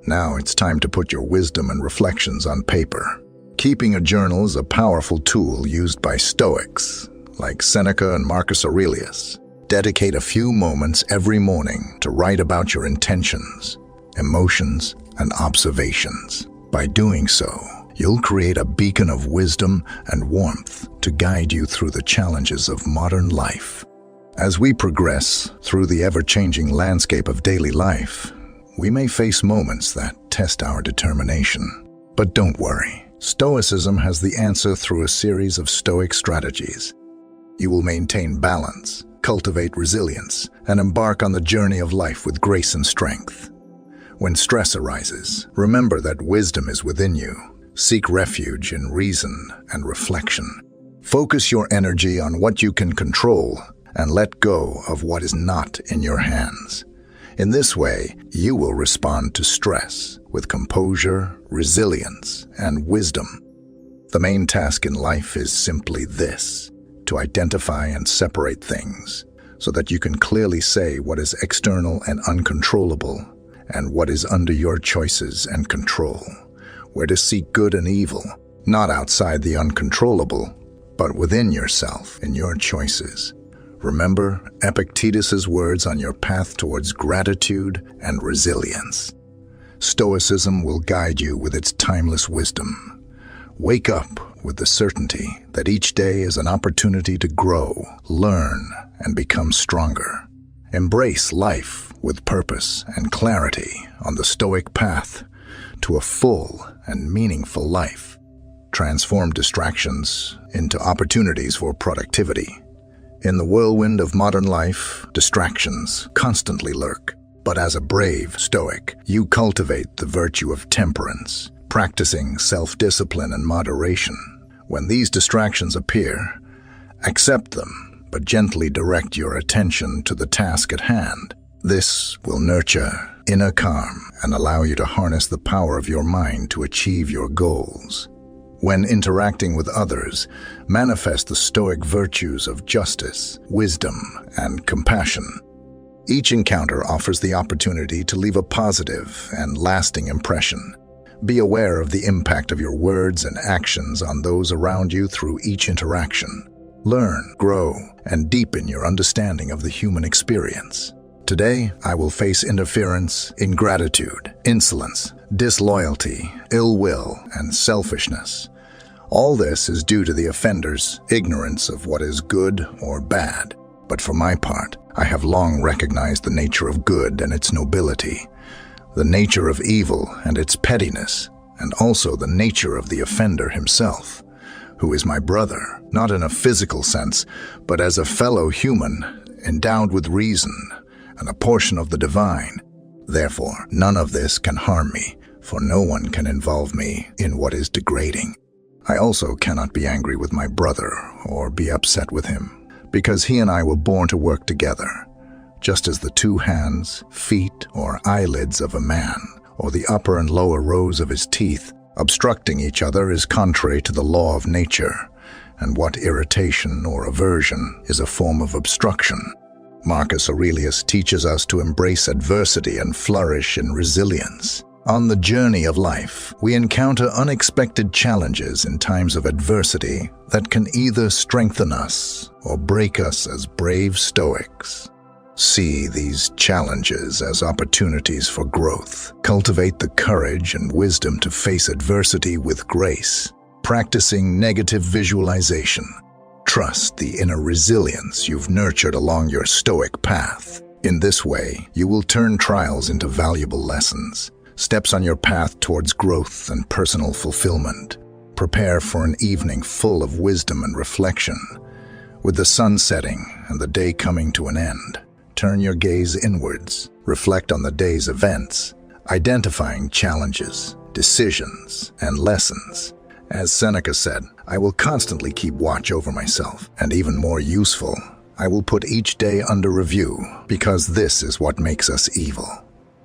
Now it's time to put your wisdom and reflections on paper. Keeping a journal is a powerful tool used by Stoics, like Seneca and Marcus Aurelius. Dedicate a few moments every morning to write about your intentions, emotions, and observations. By doing so, you'll create a beacon of wisdom and warmth to guide you through the challenges of modern life. As we progress through the ever-changing landscape of daily life, we may face moments that test our determination. But don't worry, Stoicism has the answer through a series of Stoic strategies. You will maintain balance, cultivate resilience, and embark on the journey of life with grace and strength. When stress arises, remember that wisdom is within you. Seek refuge in reason and reflection. Focus your energy on what you can control and let go of what is not in your hands. In this way, you will respond to stress with composure, resilience, and wisdom. The main task in life is simply this: to identify and separate things so that you can clearly say what is external and uncontrollable and what is under your choices and control. Where to seek good and evil, not outside the uncontrollable, but within yourself in your choices. Remember Epictetus's words on your path towards gratitude and resilience. Stoicism will guide you with its timeless wisdom. Wake up with the certainty that each day is an opportunity to grow, learn, and become stronger. Embrace life with purpose and clarity on the Stoic path to a full and meaningful life. Transform distractions into opportunities for productivity. In the whirlwind of modern life, distractions constantly lurk. But as a brave Stoic, you cultivate the virtue of temperance, practicing self-discipline and moderation. When these distractions appear, accept them, but gently direct your attention to the task at hand. This will nurture inner calm and allow you to harness the power of your mind to achieve your goals. When interacting with others, manifest the Stoic virtues of justice, wisdom, and compassion. Each encounter offers the opportunity to leave a positive and lasting impression. Be aware of the impact of your words and actions on those around you through each interaction. Learn, grow, and deepen your understanding of the human experience. Today, I will face interference, ingratitude, insolence, disloyalty, ill will, and selfishness. All this is due to the offender's ignorance of what is good or bad. But for my part, I have long recognized the nature of good and its nobility, the nature of evil and its pettiness, and also the nature of the offender himself, who is my brother, not in a physical sense, but as a fellow human, endowed with reason and a portion of the divine. Therefore, none of this can harm me, for no one can involve me in what is degrading. I also cannot be angry with my brother or be upset with him, because he and I were born to work together, just as the two hands, feet, or eyelids of a man, or the upper and lower rows of his teeth, obstructing each other is contrary to the law of nature, and what irritation or aversion is a form of obstruction. Marcus Aurelius teaches us to embrace adversity and flourish in resilience. On the journey of life, we encounter unexpected challenges in times of adversity that can either strengthen us or break us as brave Stoics. See these challenges as opportunities for growth. Cultivate the courage and wisdom to face adversity with grace, practicing negative visualization. Trust the inner resilience you've nurtured along your Stoic path. In this way, you will turn trials into valuable lessons, steps on your path towards growth and personal fulfillment. Prepare for an evening full of wisdom and reflection. With the sun setting and the day coming to an end, turn your gaze inwards, reflect on the day's events, identifying challenges, decisions, and lessons. As Seneca said, I will constantly keep watch over myself, and even more useful, I will put each day under review, because this is what makes us evil.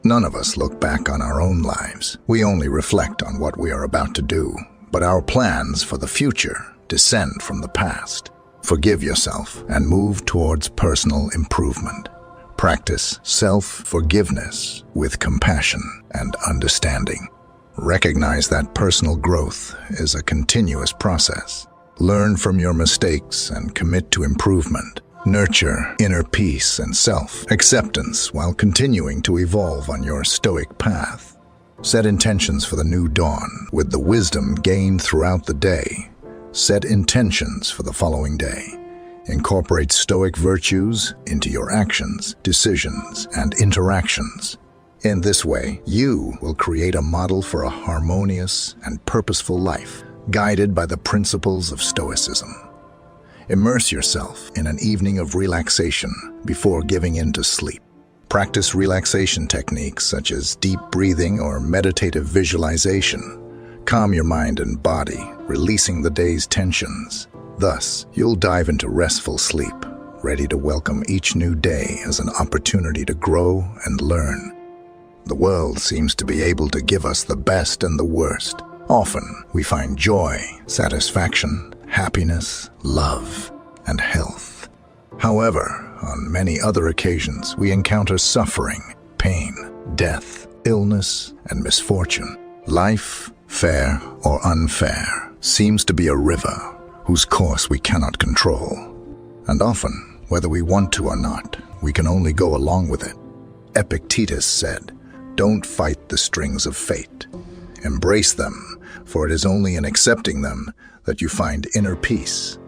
None of us look back on our own lives. We only reflect on what we are about to do, but our plans for the future descend from the past. Forgive yourself and move towards personal improvement. Practice self-forgiveness with compassion and understanding. Recognize that personal growth is a continuous process. Learn from your mistakes and commit to improvement. Nurture inner peace and self-acceptance while continuing to evolve on your Stoic path. Set intentions for the new dawn with the wisdom gained throughout the day. Set intentions for the following day. Incorporate Stoic virtues into your actions, decisions, and interactions. In this way, you will create a model for a harmonious and purposeful life, guided by the principles of Stoicism. Immerse yourself in an evening of relaxation before giving in to sleep. Practice relaxation techniques such as deep breathing or meditative visualization. Calm your mind and body, releasing the day's tensions. Thus, you'll dive into restful sleep, ready to welcome each new day as an opportunity to grow and learn. The world seems to be able to give us the best and the worst. Often, we find joy, satisfaction, happiness, love, and health. However, on many other occasions, we encounter suffering, pain, death, illness, and misfortune. Life, fair or unfair, seems to be a river whose course we cannot control. And often, whether we want to or not, we can only go along with it. Epictetus said, "Don't fight the strings of fate. Embrace them, for it is only in accepting them that you find inner peace."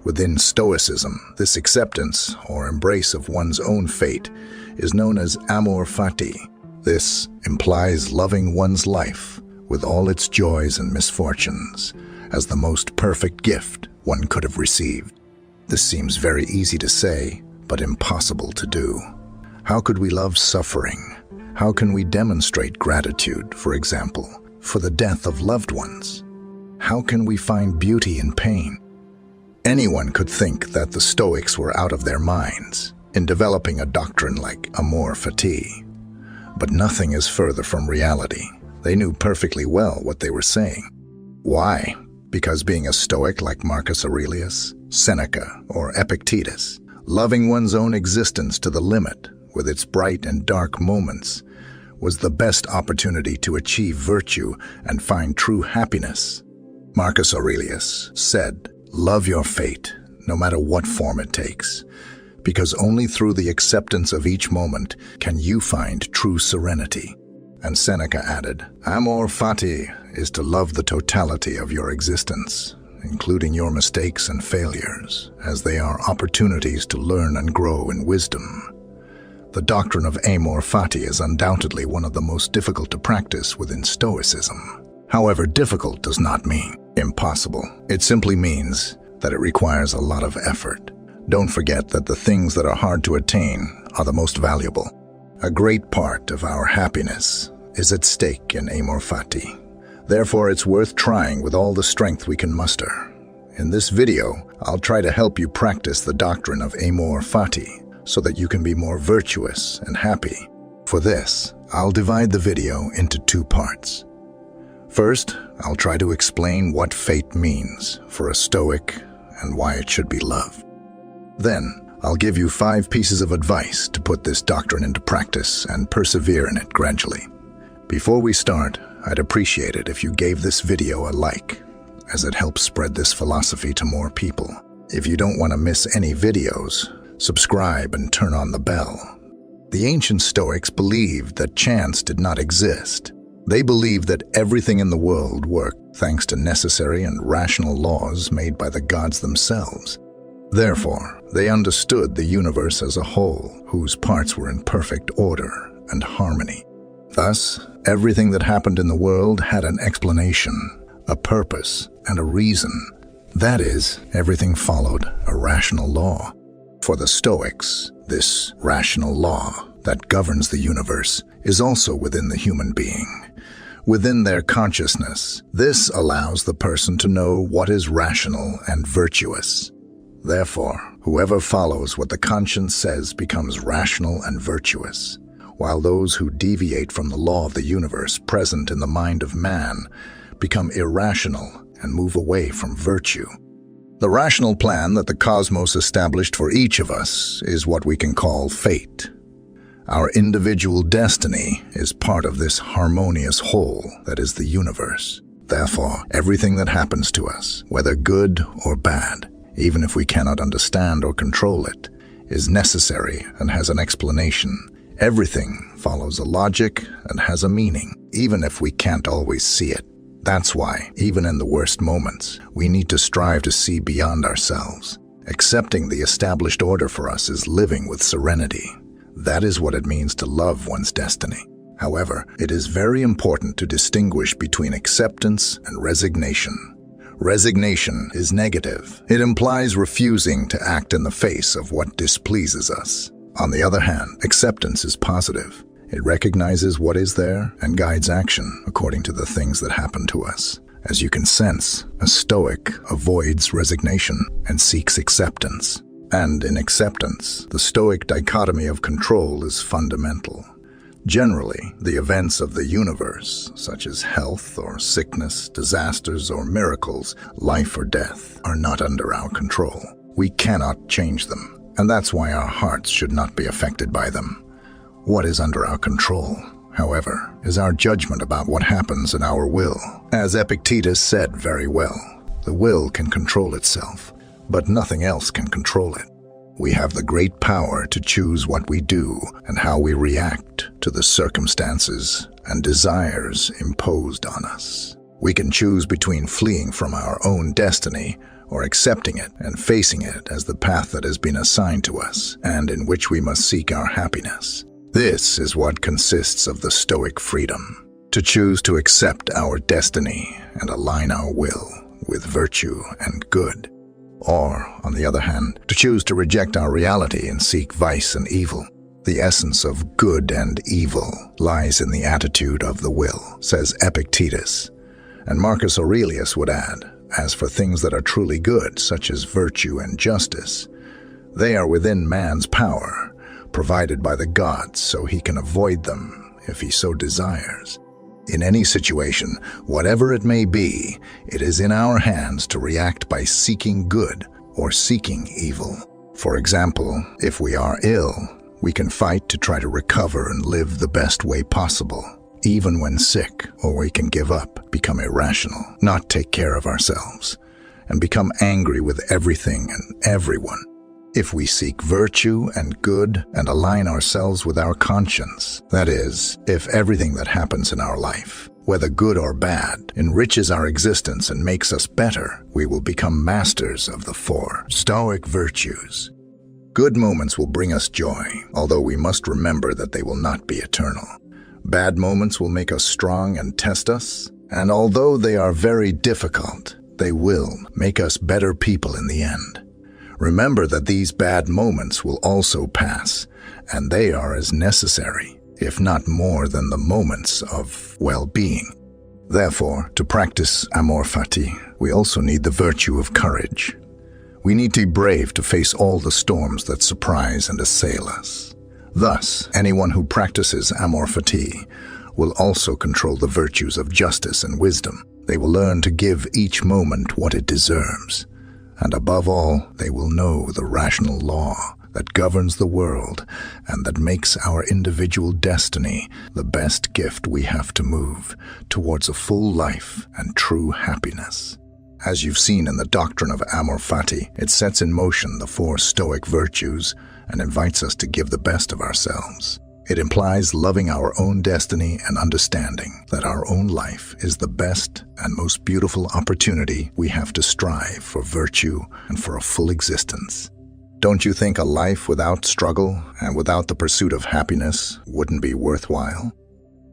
Within Stoicism, this acceptance or embrace of one's own fate is known as amor fati. This implies loving one's life with all its joys and misfortunes as the most perfect gift one could have received. This seems very easy to say, but impossible to do. How could we love suffering? How can we demonstrate gratitude, for example, for the death of loved ones? How can we find beauty in pain? Anyone could think that the Stoics were out of their minds in developing a doctrine like amor fati. But nothing is further from reality. They knew perfectly well what they were saying. Why? Because being a Stoic like Marcus Aurelius, Seneca, or Epictetus, loving one's own existence to the limit with its bright and dark moments, was the best opportunity to achieve virtue and find true happiness. Marcus Aurelius said, "Love your fate, no matter what form it takes, because only through the acceptance of each moment can you find true serenity." And Seneca added, "Amor fati is to love the totality of your existence, including your mistakes and failures, as they are opportunities to learn and grow in wisdom." The doctrine of amor fati is undoubtedly one of the most difficult to practice within Stoicism. However, difficult does not mean impossible. It simply means that it requires a lot of effort. Don't forget that the things that are hard to attain are the most valuable. A great part of our happiness is at stake in amor fati. Therefore, it's worth trying with all the strength we can muster. In this video, I'll try to help you practice the doctrine of amor fati so that you can be more virtuous and happy. For this, I'll divide the video into two parts. First, I'll try to explain what fate means for a Stoic and why it should be loved. Then, I'll give you 5 pieces of advice to put this doctrine into practice and persevere in it gradually. Before we start, I'd appreciate it if you gave this video a like, as it helps spread this philosophy to more people. If you don't want to miss any videos, subscribe, and turn on the bell. The ancient Stoics believed that chance did not exist. They believed that everything in the world worked thanks to necessary and rational laws made by the gods themselves. Therefore, they understood the universe as a whole, whose parts were in perfect order and harmony. Thus, everything that happened in the world had an explanation, a purpose, and a reason. That is, everything followed a rational law. For the Stoics, this rational law that governs the universe is also within the human being. Within their consciousness, this allows the person to know what is rational and virtuous. Therefore, whoever follows what the conscience says becomes rational and virtuous, while those who deviate from the law of the universe present in the mind of man become irrational and move away from virtue. The rational plan that the cosmos established for each of us is what we can call fate. Our individual destiny is part of this harmonious whole that is the universe. Therefore, everything that happens to us, whether good or bad, even if we cannot understand or control it, is necessary and has an explanation. Everything follows a logic and has a meaning, even if we can't always see it. That's why, even in the worst moments, we need to strive to see beyond ourselves. Accepting the established order for us is living with serenity. That is what it means to love one's destiny. However, it is very important to distinguish between acceptance and resignation. Resignation is negative. It implies refusing to act in the face of what displeases us. On the other hand, acceptance is positive. It recognizes what is there and guides action according to the things that happen to us. As you can sense, a Stoic avoids resignation and seeks acceptance. And in acceptance, the Stoic dichotomy of control is fundamental. Generally, the events of the universe, such as health or sickness, disasters or miracles, life or death, are not under our control. We cannot change them, and that's why our hearts should not be affected by them. What is under our control, however, is our judgment about what happens in our will. As Epictetus said very well, the will can control itself, but nothing else can control it. We have the great power to choose what we do and how we react to the circumstances and desires imposed on us. We can choose between fleeing from our own destiny or accepting it and facing it as the path that has been assigned to us and in which we must seek our happiness. This is what consists of the Stoic freedom, to choose to accept our destiny and align our will with virtue and good. Or, on the other hand, to choose to reject our reality and seek vice and evil. The essence of good and evil lies in the attitude of the will, says Epictetus. And Marcus Aurelius would add, as for things that are truly good, such as virtue and justice, they are within man's power, provided by the gods so he can avoid them if he so desires. In any situation, whatever it may be, it is in our hands to react by seeking good or seeking evil. For example, if we are ill, we can fight to try to recover and live the best way possible. Even when sick, or we can give up, become irrational, not take care of ourselves, and become angry with everything and everyone. If we seek virtue and good and align ourselves with our conscience, that is, if everything that happens in our life, whether good or bad, enriches our existence and makes us better, we will become masters of the 4 Stoic virtues. Good moments will bring us joy, although we must remember that they will not be eternal. Bad moments will make us strong and test us, and although they are very difficult, they will make us better people in the end. Remember that these bad moments will also pass, and they are as necessary, if not more than the moments of well-being. Therefore, to practice amor fati, we also need the virtue of courage. We need to be brave to face all the storms that surprise and assail us. Thus, anyone who practices amor fati will also control the virtues of justice and wisdom. They will learn to give each moment what it deserves. And above all, they will know the rational law that governs the world and that makes our individual destiny the best gift we have to move towards a full life and true happiness. As you've seen in the doctrine of amor fati, it sets in motion the four Stoic virtues and invites us to give the best of ourselves. It implies loving our own destiny and understanding that our own life is the best and most beautiful opportunity we have to strive for virtue and for a full existence. Don't you think a life without struggle and without the pursuit of happiness wouldn't be worthwhile?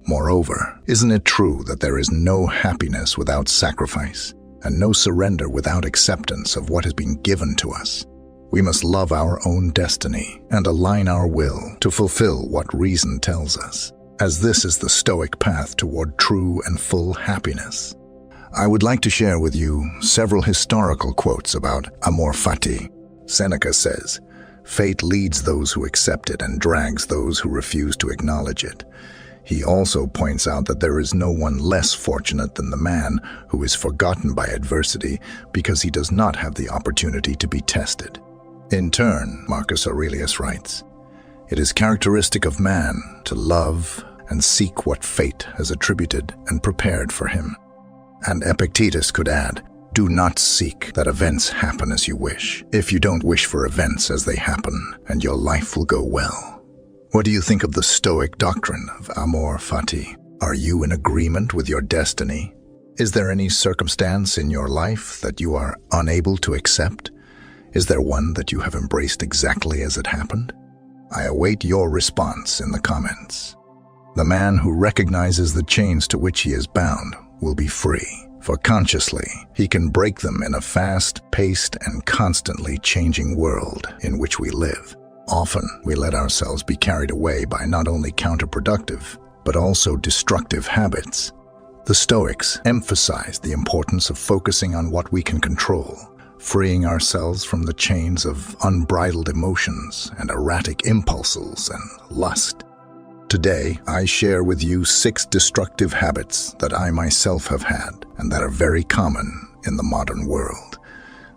Moreover, isn't it true that there is no happiness without sacrifice and no surrender without acceptance of what has been given to us? We must love our own destiny and align our will to fulfill what reason tells us, as this is the Stoic path toward true and full happiness. I would like to share with you several historical quotes about amor fati. Seneca says, "Fate leads those who accept it and drags those who refuse to acknowledge it." He also points out that there is no one less fortunate than the man who is forgotten by adversity because he does not have the opportunity to be tested. In turn, Marcus Aurelius writes, "It is characteristic of man to love and seek what fate has attributed and prepared for him." And Epictetus could add, "Do not seek that events happen as you wish, if you don't wish for events as they happen, and your life will go well." What do you think of the Stoic doctrine of amor fati? Are you in agreement with your destiny? Is there any circumstance in your life that you are unable to accept? Is there one that you have embraced exactly as it happened? I await your response in the comments. The man who recognizes the chains to which he is bound will be free, for consciously he can break them in a fast-paced and constantly changing world in which we live. Often we let ourselves be carried away by not only counterproductive, but also destructive habits. The Stoics emphasize the importance of focusing on what we can control, freeing ourselves from the chains of unbridled emotions and erratic impulses and lust. Today, I share with you 6 destructive habits that I myself have had and that are very common in the modern world.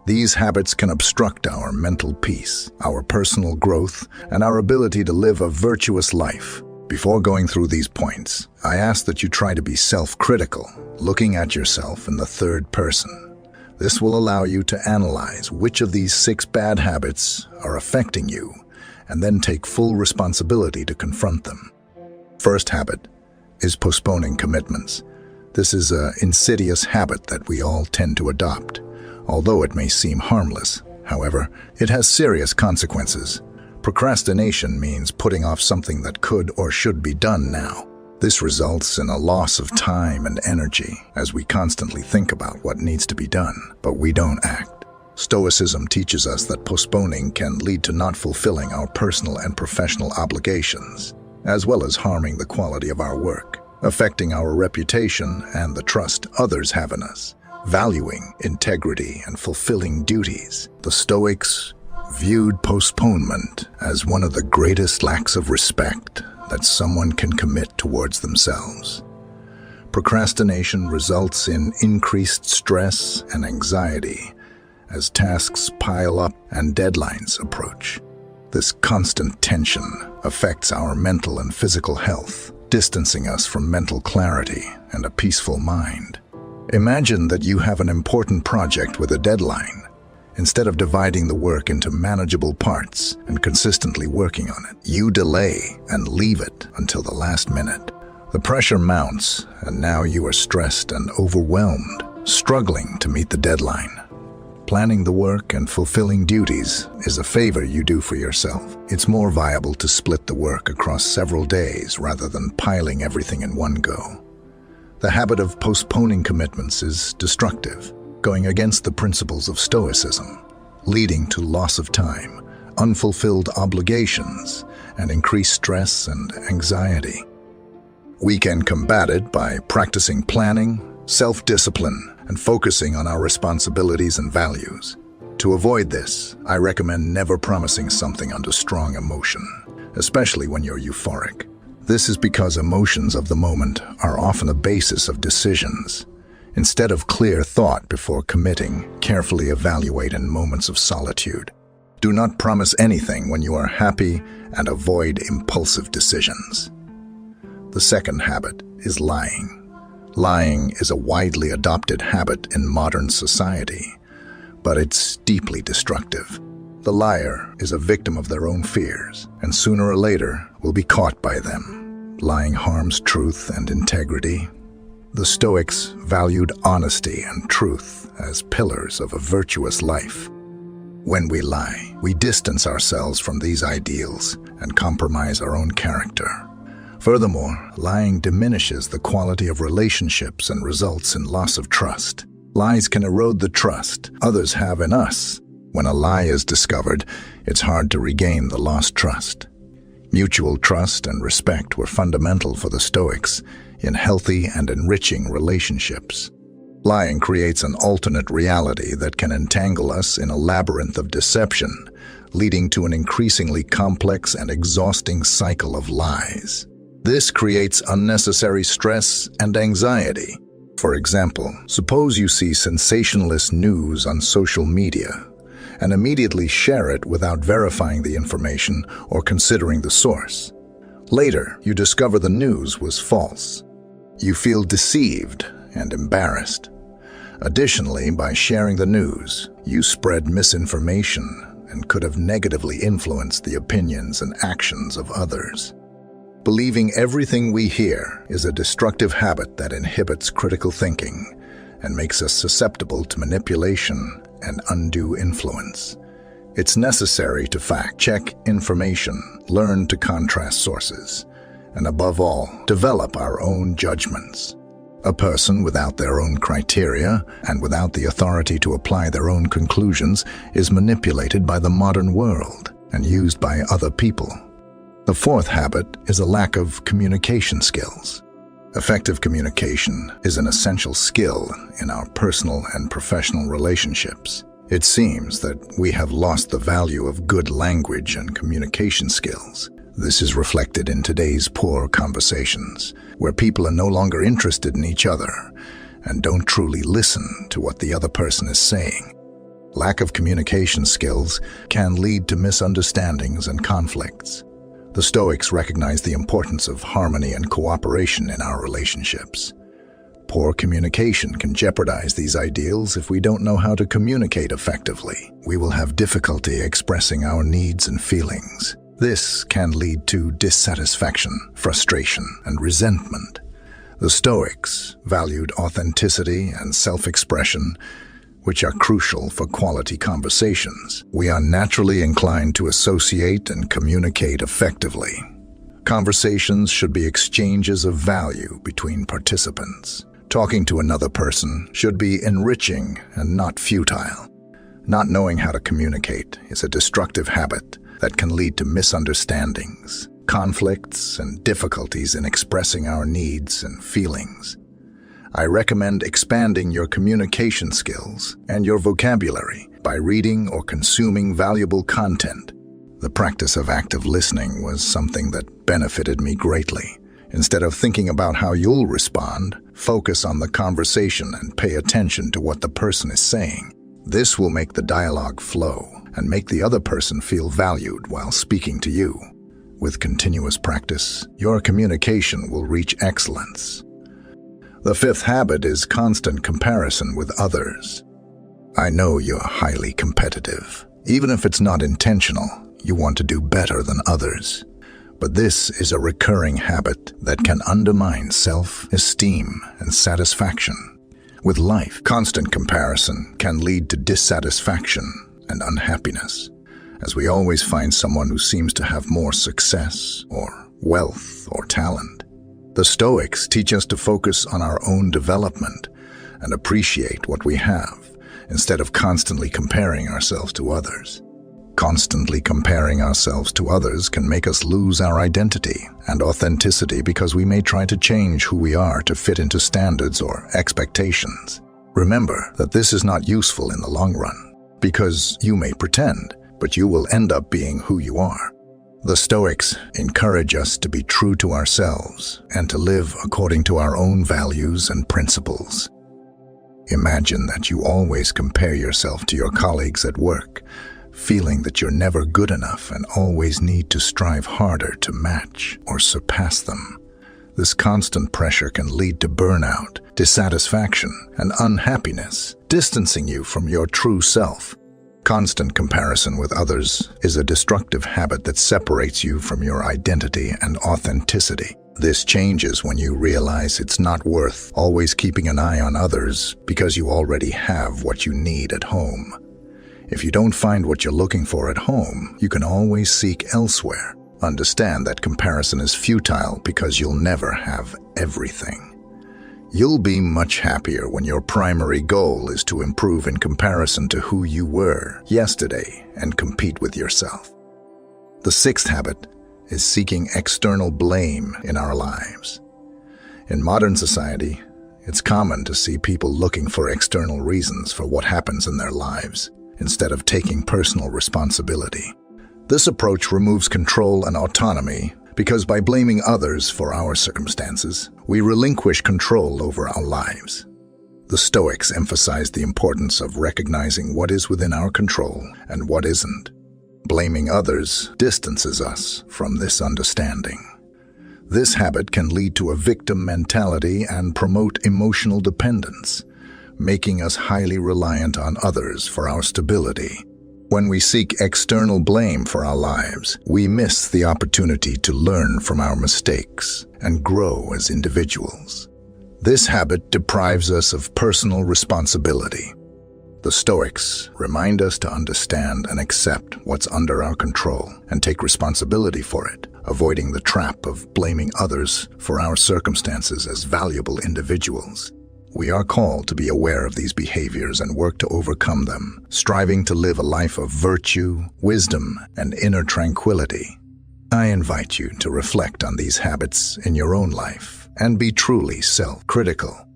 These habits can obstruct our mental peace, our personal growth, and our ability to live a virtuous life. Before going through these points, I ask that you try to be self-critical, looking at yourself in the third person. This will allow you to analyze which of these 6 bad habits are affecting you, and then take full responsibility to confront them. First habit is postponing commitments. This is an insidious habit that we all tend to adopt. Although it may seem harmless, however, it has serious consequences. Procrastination means putting off something that could or should be done now. This results in a loss of time and energy as we constantly think about what needs to be done, but we don't act. Stoicism teaches us that postponing can lead to not fulfilling our personal and professional obligations, as well as harming the quality of our work, affecting our reputation and the trust others have in us. Valuing integrity and fulfilling duties, the Stoics viewed postponement as one of the greatest lacks of respect that someone can commit towards themselves. Procrastination results in increased stress and anxiety as tasks pile up and deadlines approach. This constant tension affects our mental and physical health, distancing us from mental clarity and a peaceful mind. Imagine that you have an important project with a deadline. Instead of dividing the work into manageable parts and consistently working on it, you delay and leave it until the last minute. The pressure mounts, and now you are stressed and overwhelmed, struggling to meet the deadline. Planning the work and fulfilling duties is a favor you do for yourself. It's more viable to split the work across several days rather than piling everything in one go. The habit of postponing commitments is destructive, going against the principles of Stoicism, leading to loss of time, unfulfilled obligations, and increased stress and anxiety. We can combat it by practicing planning, self-discipline, and focusing on our responsibilities and values. To avoid this, I recommend never promising something under strong emotion, especially when you're euphoric. This is because emotions of the moment are often a basis of decisions. Instead of clear thought before committing, carefully evaluate in moments of solitude. Do not promise anything when you are happy and avoid impulsive decisions. The second habit is lying. Lying is a widely adopted habit in modern society, but it's deeply destructive. The liar is a victim of their own fears, and sooner or later will be caught by them. Lying harms truth and integrity. The Stoics valued honesty and truth as pillars of a virtuous life. When we lie, we distance ourselves from these ideals and compromise our own character. Furthermore, lying diminishes the quality of relationships and results in loss of trust. Lies can erode the trust others have in us. When a lie is discovered, it's hard to regain the lost trust. Mutual trust and respect were fundamental for the Stoics in healthy and enriching relationships. Lying creates an alternate reality that can entangle us in a labyrinth of deception, leading to an increasingly complex and exhausting cycle of lies. This creates unnecessary stress and anxiety. For example, suppose you see sensationalist news on social media and immediately share it without verifying the information or considering the source. Later, you discover the news was false. You feel deceived and embarrassed. Additionally, by sharing the news, you spread misinformation and could have negatively influenced the opinions and actions of others. Believing everything we hear is a destructive habit that inhibits critical thinking and makes us susceptible to manipulation and undue influence. It's necessary to fact-check information, learn to contrast sources, and above all, develop our own judgments. A person without their own criteria and without the authority to apply their own conclusions is manipulated by the modern world and used by other people. The fourth habit is a lack of communication skills. Effective communication is an essential skill in our personal and professional relationships. It seems that we have lost the value of good language and communication skills. This is reflected in today's poor conversations, where people are no longer interested in each other and don't truly listen to what the other person is saying. Lack of communication skills can lead to misunderstandings and conflicts. The Stoics recognize the importance of harmony and cooperation in our relationships. Poor communication can jeopardize these ideals if we don't know how to communicate effectively. We will have difficulty expressing our needs and feelings. This can lead to dissatisfaction, frustration, and resentment. The Stoics valued authenticity and self-expression, which are crucial for quality conversations. We are naturally inclined to associate and communicate effectively. Conversations should be exchanges of value between participants. Talking to another person should be enriching and not futile. Not knowing how to communicate is a destructive habit that can lead to misunderstandings, conflicts, and difficulties in expressing our needs and feelings. I recommend expanding your communication skills and your vocabulary by reading or consuming valuable content. The practice of active listening was something that benefited me greatly. Instead of thinking about how you'll respond, focus on the conversation and pay attention to what the person is saying. This will make the dialogue flow and make the other person feel valued while speaking to you. With continuous practice, your communication will reach excellence. The fifth habit is constant comparison with others. I know you're highly competitive. Even if it's not intentional, you want to do better than others. But this is a recurring habit that can undermine self-esteem and satisfaction. With life, constant comparison can lead to dissatisfaction and unhappiness, as we always find someone who seems to have more success or wealth or talent. The Stoics teach us to focus on our own development and appreciate what we have, instead of constantly comparing ourselves to others. Constantly comparing ourselves to others can make us lose our identity and authenticity because we may try to change who we are to fit into standards or expectations. Remember that this is not useful in the long run, because you may pretend, but you will end up being who you are. The Stoics encourage us to be true to ourselves and to live according to our own values and principles. Imagine that you always compare yourself to your colleagues at work, feeling that you're never good enough and always need to strive harder to match or surpass them. This constant pressure can lead to burnout, dissatisfaction, and unhappiness, distancing you from your true self. Constant comparison with others is a destructive habit that separates you from your identity and authenticity. This changes when you realize it's not worth always keeping an eye on others because you already have what you need at home. If you don't find what you're looking for at home, you can always seek elsewhere. Understand that comparison is futile because you'll never have everything. You'll be much happier when your primary goal is to improve in comparison to who you were yesterday and compete with yourself. The sixth habit is seeking external blame in our lives. In modern society, it's common to see people looking for external reasons for what happens in their lives instead of taking personal responsibility. This approach removes control and autonomy because by blaming others for our circumstances, we relinquish control over our lives. The Stoics emphasize the importance of recognizing what is within our control and what isn't. Blaming others distances us from this understanding. This habit can lead to a victim mentality and promote emotional dependence, making us highly reliant on others for our stability. When we seek external blame for our lives, we miss the opportunity to learn from our mistakes and grow as individuals. This habit deprives us of personal responsibility. The Stoics remind us to understand and accept what's under our control and take responsibility for it, avoiding the trap of blaming others for our circumstances as valuable individuals. We are called to be aware of these behaviors and work to overcome them, striving to live a life of virtue, wisdom, and inner tranquility. I invite you to reflect on these habits in your own life and be truly self-critical.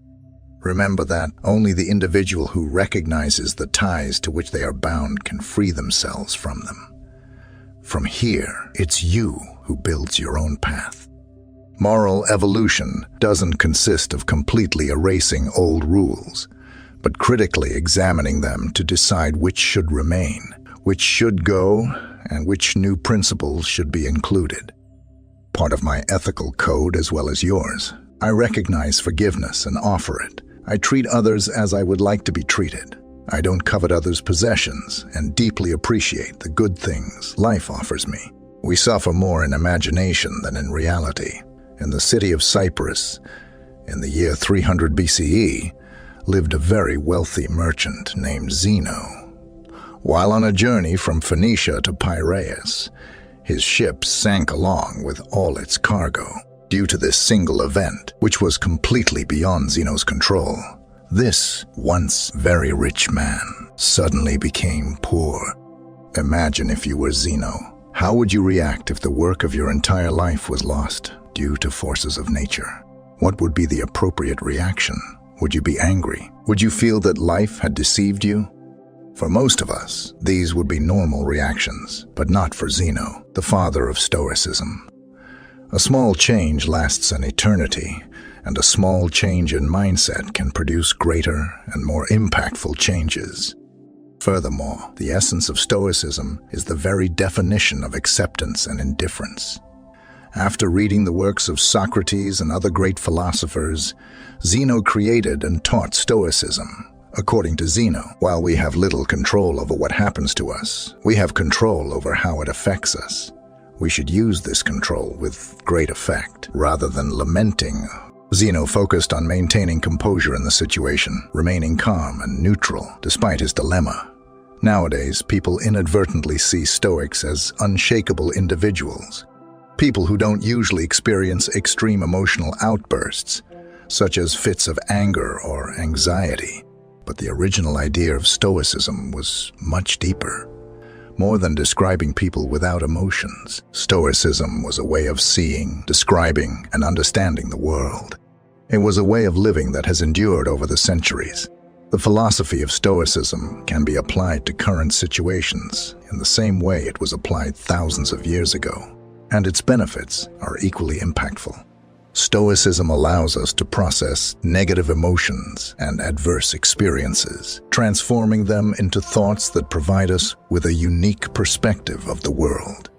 Remember that only the individual who recognizes the ties to which they are bound can free themselves from them. From here, it's you who builds your own path. Moral evolution doesn't consist of completely erasing old rules, but critically examining them to decide which should remain, which should go, and which new principles should be included. Part of my ethical code as well as yours, I recognize forgiveness and offer it. I treat others as I would like to be treated. I don't covet others' possessions and deeply appreciate the good things life offers me. We suffer more in imagination than in reality. In the city of Cyprus, in the year 300 BCE, lived a very wealthy merchant named Zeno. While on a journey from Phoenicia to Piraeus, his ship sank along with all its cargo. Due to this single event, which was completely beyond Zeno's control, this once very rich man suddenly became poor. Imagine if you were Zeno. How would you react if the work of your entire life was lost due to forces of nature? What would be the appropriate reaction? Would you be angry? Would you feel that life had deceived you? For most of us, these would be normal reactions, but not for Zeno, the father of Stoicism. A small change lasts an eternity, and a small change in mindset can produce greater and more impactful changes. Furthermore, the essence of Stoicism is the very definition of acceptance and indifference. After reading the works of Socrates and other great philosophers, Zeno created and taught Stoicism. According to Zeno, while we have little control over what happens to us, we have control over how it affects us. We should use this control with great effect, rather than lamenting. Zeno focused on maintaining composure in the situation, remaining calm and neutral despite his dilemma. Nowadays, people inadvertently see Stoics as unshakable individuals. People who don't usually experience extreme emotional outbursts, such as fits of anger or anxiety. But the original idea of Stoicism was much deeper. More than describing people without emotions, Stoicism was a way of seeing, describing, and understanding the world. It was a way of living that has endured over the centuries. The philosophy of Stoicism can be applied to current situations in the same way it was applied thousands of years ago, and its benefits are equally impactful. Stoicism allows us to process negative emotions and adverse experiences, transforming them into thoughts that provide us with a unique perspective of the world.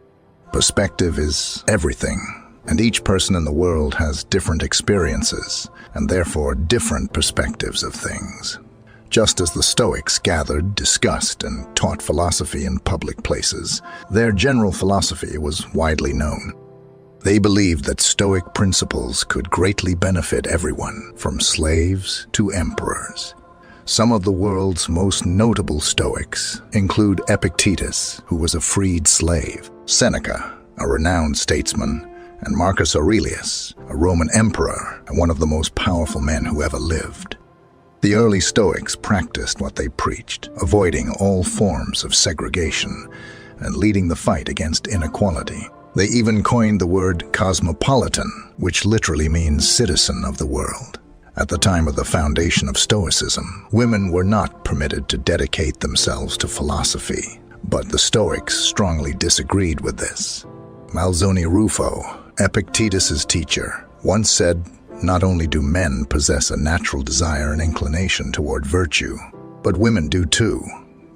Perspective is everything. And each person in the world has different experiences, and therefore different perspectives of things. Just as the Stoics gathered, discussed, and taught philosophy in public places, their general philosophy was widely known. They believed that Stoic principles could greatly benefit everyone, from slaves to emperors. Some of the world's most notable Stoics include Epictetus, who was a freed slave, Seneca, a renowned statesman, and Marcus Aurelius, a Roman emperor and one of the most powerful men who ever lived. The early Stoics practiced what they preached, avoiding all forms of segregation and leading the fight against inequality. They even coined the word cosmopolitan, which literally means citizen of the world. At the time of the foundation of Stoicism, women were not permitted to dedicate themselves to philosophy, but the Stoics strongly disagreed with this. Malzone Rufo, Epictetus's teacher, once said, "Not only do men possess a natural desire and inclination toward virtue, but women do too.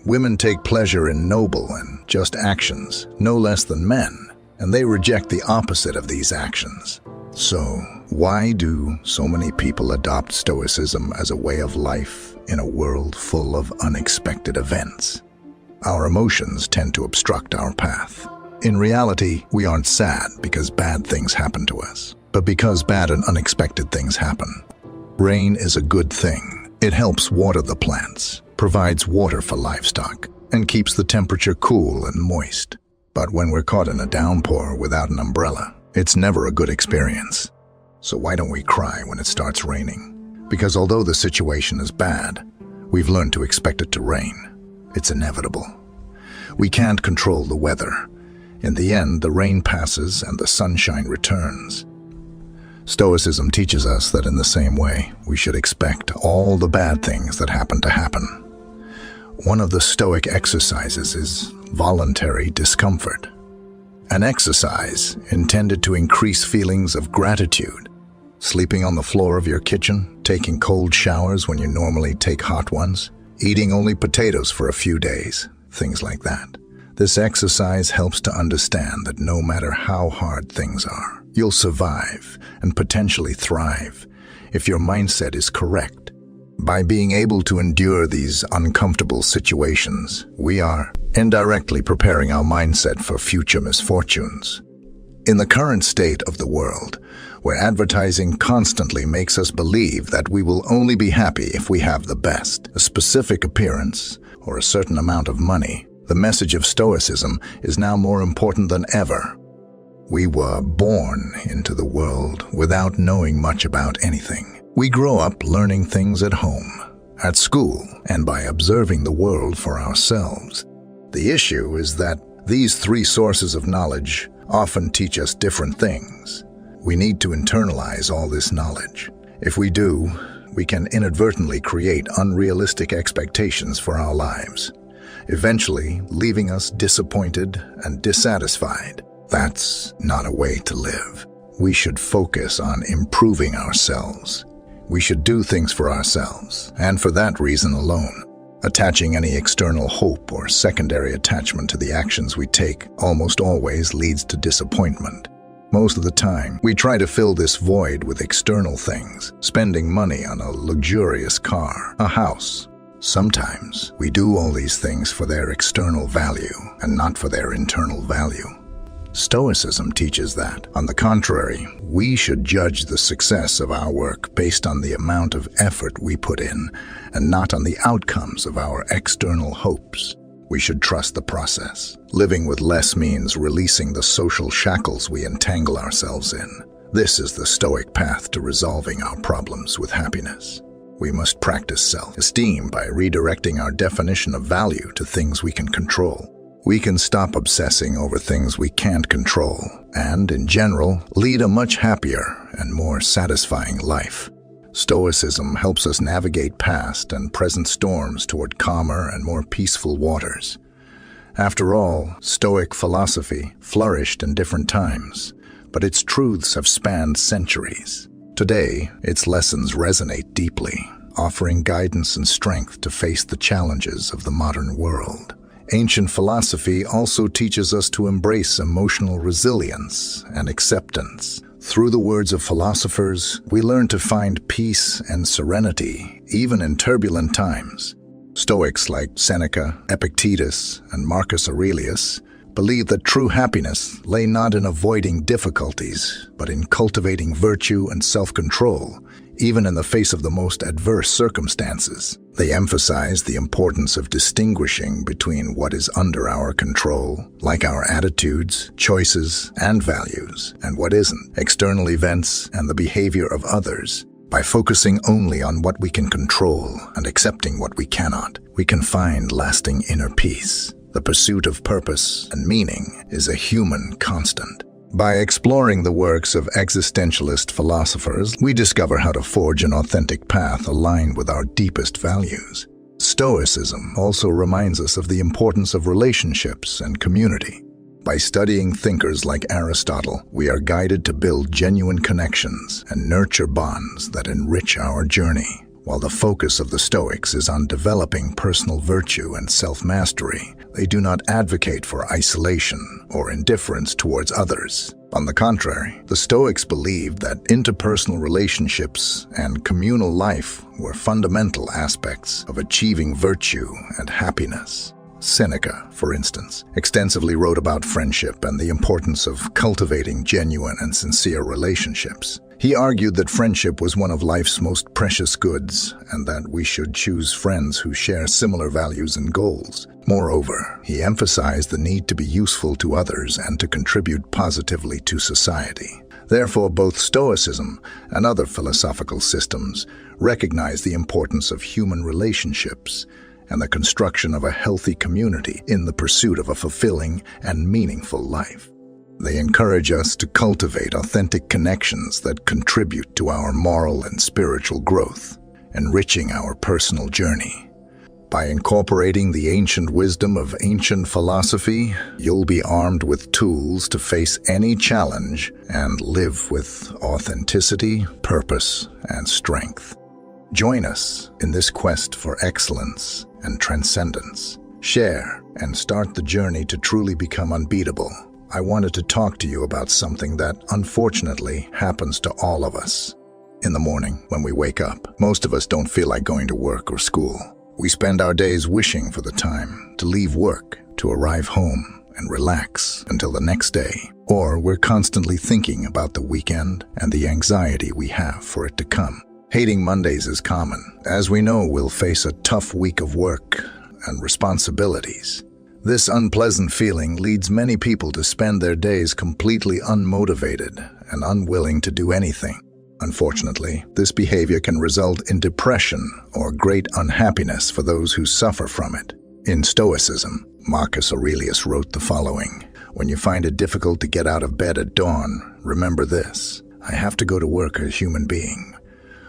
Women take pleasure in noble and just actions, no less than men, and they reject the opposite of these actions." So, why do so many people adopt Stoicism as a way of life in a world full of unexpected events? Our emotions tend to obstruct our path. In reality, we aren't sad because bad things happen to us, but because bad and unexpected things happen. Rain is a good thing. It helps water the plants, provides water for livestock, and keeps the temperature cool and moist. But when we're caught in a downpour without an umbrella, it's never a good experience. So why don't we cry when it starts raining? Because although the situation is bad, we've learned to expect it to rain. It's inevitable. We can't control the weather. In the end, the rain passes and the sunshine returns. Stoicism teaches us that in the same way, we should expect all the bad things that happen to happen. One of the Stoic exercises is voluntary discomfort. An exercise intended to increase feelings of gratitude. Sleeping on the floor of your kitchen, taking cold showers when you normally take hot ones, eating only potatoes for a few days, things like that. This exercise helps to understand that no matter how hard things are, you'll survive and potentially thrive if your mindset is correct. By being able to endure these uncomfortable situations, we are indirectly preparing our mindset for future misfortunes. In the current state of the world, where advertising constantly makes us believe that we will only be happy if we have the best, a specific appearance, or a certain amount of money, the message of Stoicism is now more important than ever. We were born into the world without knowing much about anything. We grow up learning things at home, at school, and by observing the world for ourselves. The issue is that these three sources of knowledge often teach us different things. We need to internalize all this knowledge. If we do, we can inadvertently create unrealistic expectations for our lives, eventually leaving us disappointed and dissatisfied. That's not a way to live. We should focus on improving ourselves. We should do things for ourselves, and for that reason alone. Attaching any external hope or secondary attachment to the actions we take almost always leads to disappointment. Most of the time, we try to fill this void with external things, spending money on a luxurious car, a house. Sometimes, we do all these things for their external value and not for their internal value. Stoicism teaches that, on the contrary, we should judge the success of our work based on the amount of effort we put in and not on the outcomes of our external hopes. We should trust the process. Living with less means releasing the social shackles we entangle ourselves in. This is the Stoic path to resolving our problems with happiness. We must practice self-esteem by redirecting our definition of value to things we can control. We can stop obsessing over things we can't control and, in general, lead a much happier and more satisfying life. Stoicism helps us navigate past and present storms toward calmer and more peaceful waters. After all, Stoic philosophy flourished in different times, but its truths have spanned centuries. Today, its lessons resonate deeply, offering guidance and strength to face the challenges of the modern world. Ancient philosophy also teaches us to embrace emotional resilience and acceptance. Through the words of philosophers, we learn to find peace and serenity, even in turbulent times. Stoics like Seneca, Epictetus, and Marcus Aurelius believe that true happiness lay not in avoiding difficulties, but in cultivating virtue and self-control, even in the face of the most adverse circumstances. They emphasize the importance of distinguishing between what is under our control, like our attitudes, choices, and values, and what isn't, external events and the behavior of others. By focusing only on what we can control and accepting what we cannot, we can find lasting inner peace. The pursuit of purpose and meaning is a human constant. By exploring the works of existentialist philosophers, we discover how to forge an authentic path aligned with our deepest values. Stoicism also reminds us of the importance of relationships and community. By studying thinkers like Aristotle, we are guided to build genuine connections and nurture bonds that enrich our journey. While the focus of the Stoics is on developing personal virtue and self-mastery, they do not advocate for isolation or indifference towards others. On the contrary, the Stoics believed that interpersonal relationships and communal life were fundamental aspects of achieving virtue and happiness. Seneca, for instance, extensively wrote about friendship and the importance of cultivating genuine and sincere relationships. He argued that friendship was one of life's most precious goods and that we should choose friends who share similar values and goals. Moreover, he emphasized the need to be useful to others and to contribute positively to society. Therefore, both Stoicism and other philosophical systems recognize the importance of human relationships and the construction of a healthy community in the pursuit of a fulfilling and meaningful life. They encourage us to cultivate authentic connections that contribute to our moral and spiritual growth, enriching our personal journey. By incorporating the ancient wisdom of ancient philosophy, you'll be armed with tools to face any challenge and live with authenticity, purpose, and strength. Join us in this quest for excellence and transcendence. Share and start the journey to truly become unbeatable. I wanted to talk to you about something that, unfortunately, happens to all of us. In the morning, when we wake up, most of us don't feel like going to work or school. We spend our days wishing for the time to leave work, to arrive home and relax until the next day. Or we're constantly thinking about the weekend and the anxiety we have for it to come. Hating Mondays is common. As we know, we'll face a tough week of work and responsibilities. This unpleasant feeling leads many people to spend their days completely unmotivated and unwilling to do anything. Unfortunately, this behavior can result in depression or great unhappiness for those who suffer from it. In Stoicism, Marcus Aurelius wrote the following: "When you find it difficult to get out of bed at dawn, remember this: I have to go to work as a human being.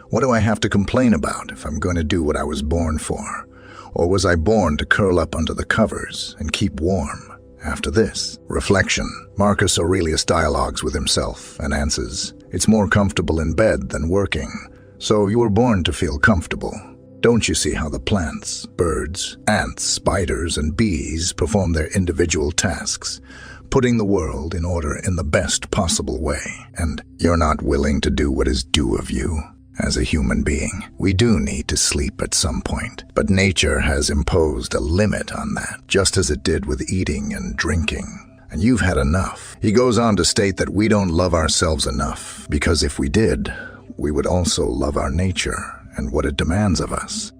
What do I have to complain about if I'm going to do what I was born for? Or was I born to curl up under the covers and keep warm?" After this reflection, Marcus Aurelius dialogues with himself and answers, "It's more comfortable in bed than working, so you were born to feel comfortable. Don't you see how the plants, birds, ants, spiders, and bees perform their individual tasks, putting the world in order in the best possible way? And you're not willing to do what is due of you? As a human being, we do need to sleep at some point, but nature has imposed a limit on that, just as it did with eating and drinking. And you've had enough." He goes on to state that we don't love ourselves enough, because if we did, we would also love our nature and what it demands of us.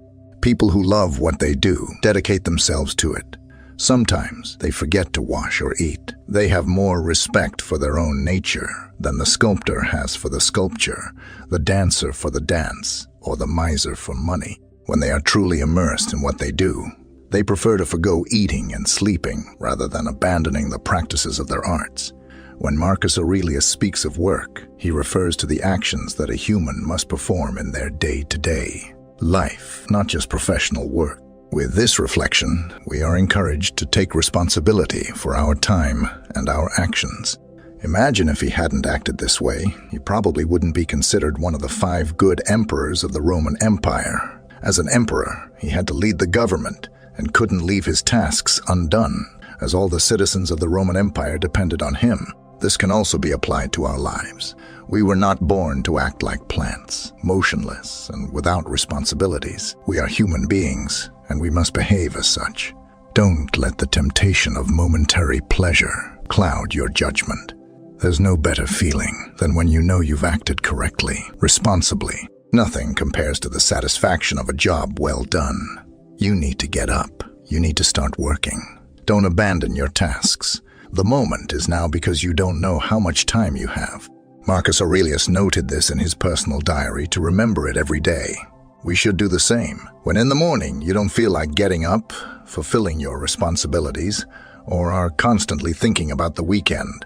People who love what they do dedicate themselves to it. Sometimes they forget to wash or eat. They have more respect for their own nature than the sculptor has for the sculpture, the dancer for the dance, or the miser for money. When they are truly immersed in what they do, they prefer to forgo eating and sleeping rather than abandoning the practices of their arts. When Marcus Aurelius speaks of work, he refers to the actions that a human must perform in their day-to-day life, not just professional work. With this reflection, we are encouraged to take responsibility for our time and our actions. Imagine if he hadn't acted this way, he probably wouldn't be considered one of the 5 good emperors of the Roman Empire. As an emperor, he had to lead the government, and couldn't leave his tasks undone, as all the citizens of the Roman Empire depended on him. This can also be applied to our lives. We were not born to act like plants, motionless and without responsibilities. We are human beings, and we must behave as such. Don't let the temptation of momentary pleasure cloud your judgment. There's no better feeling than when you know you've acted correctly, responsibly. Nothing compares to the satisfaction of a job well done. You need to get up. You need to start working. Don't abandon your tasks. The moment is now because you don't know how much time you have. Marcus Aurelius noted this in his personal diary to remember it every day. We should do the same. When in the morning you don't feel like getting up, fulfilling your responsibilities, or are constantly thinking about the weekend,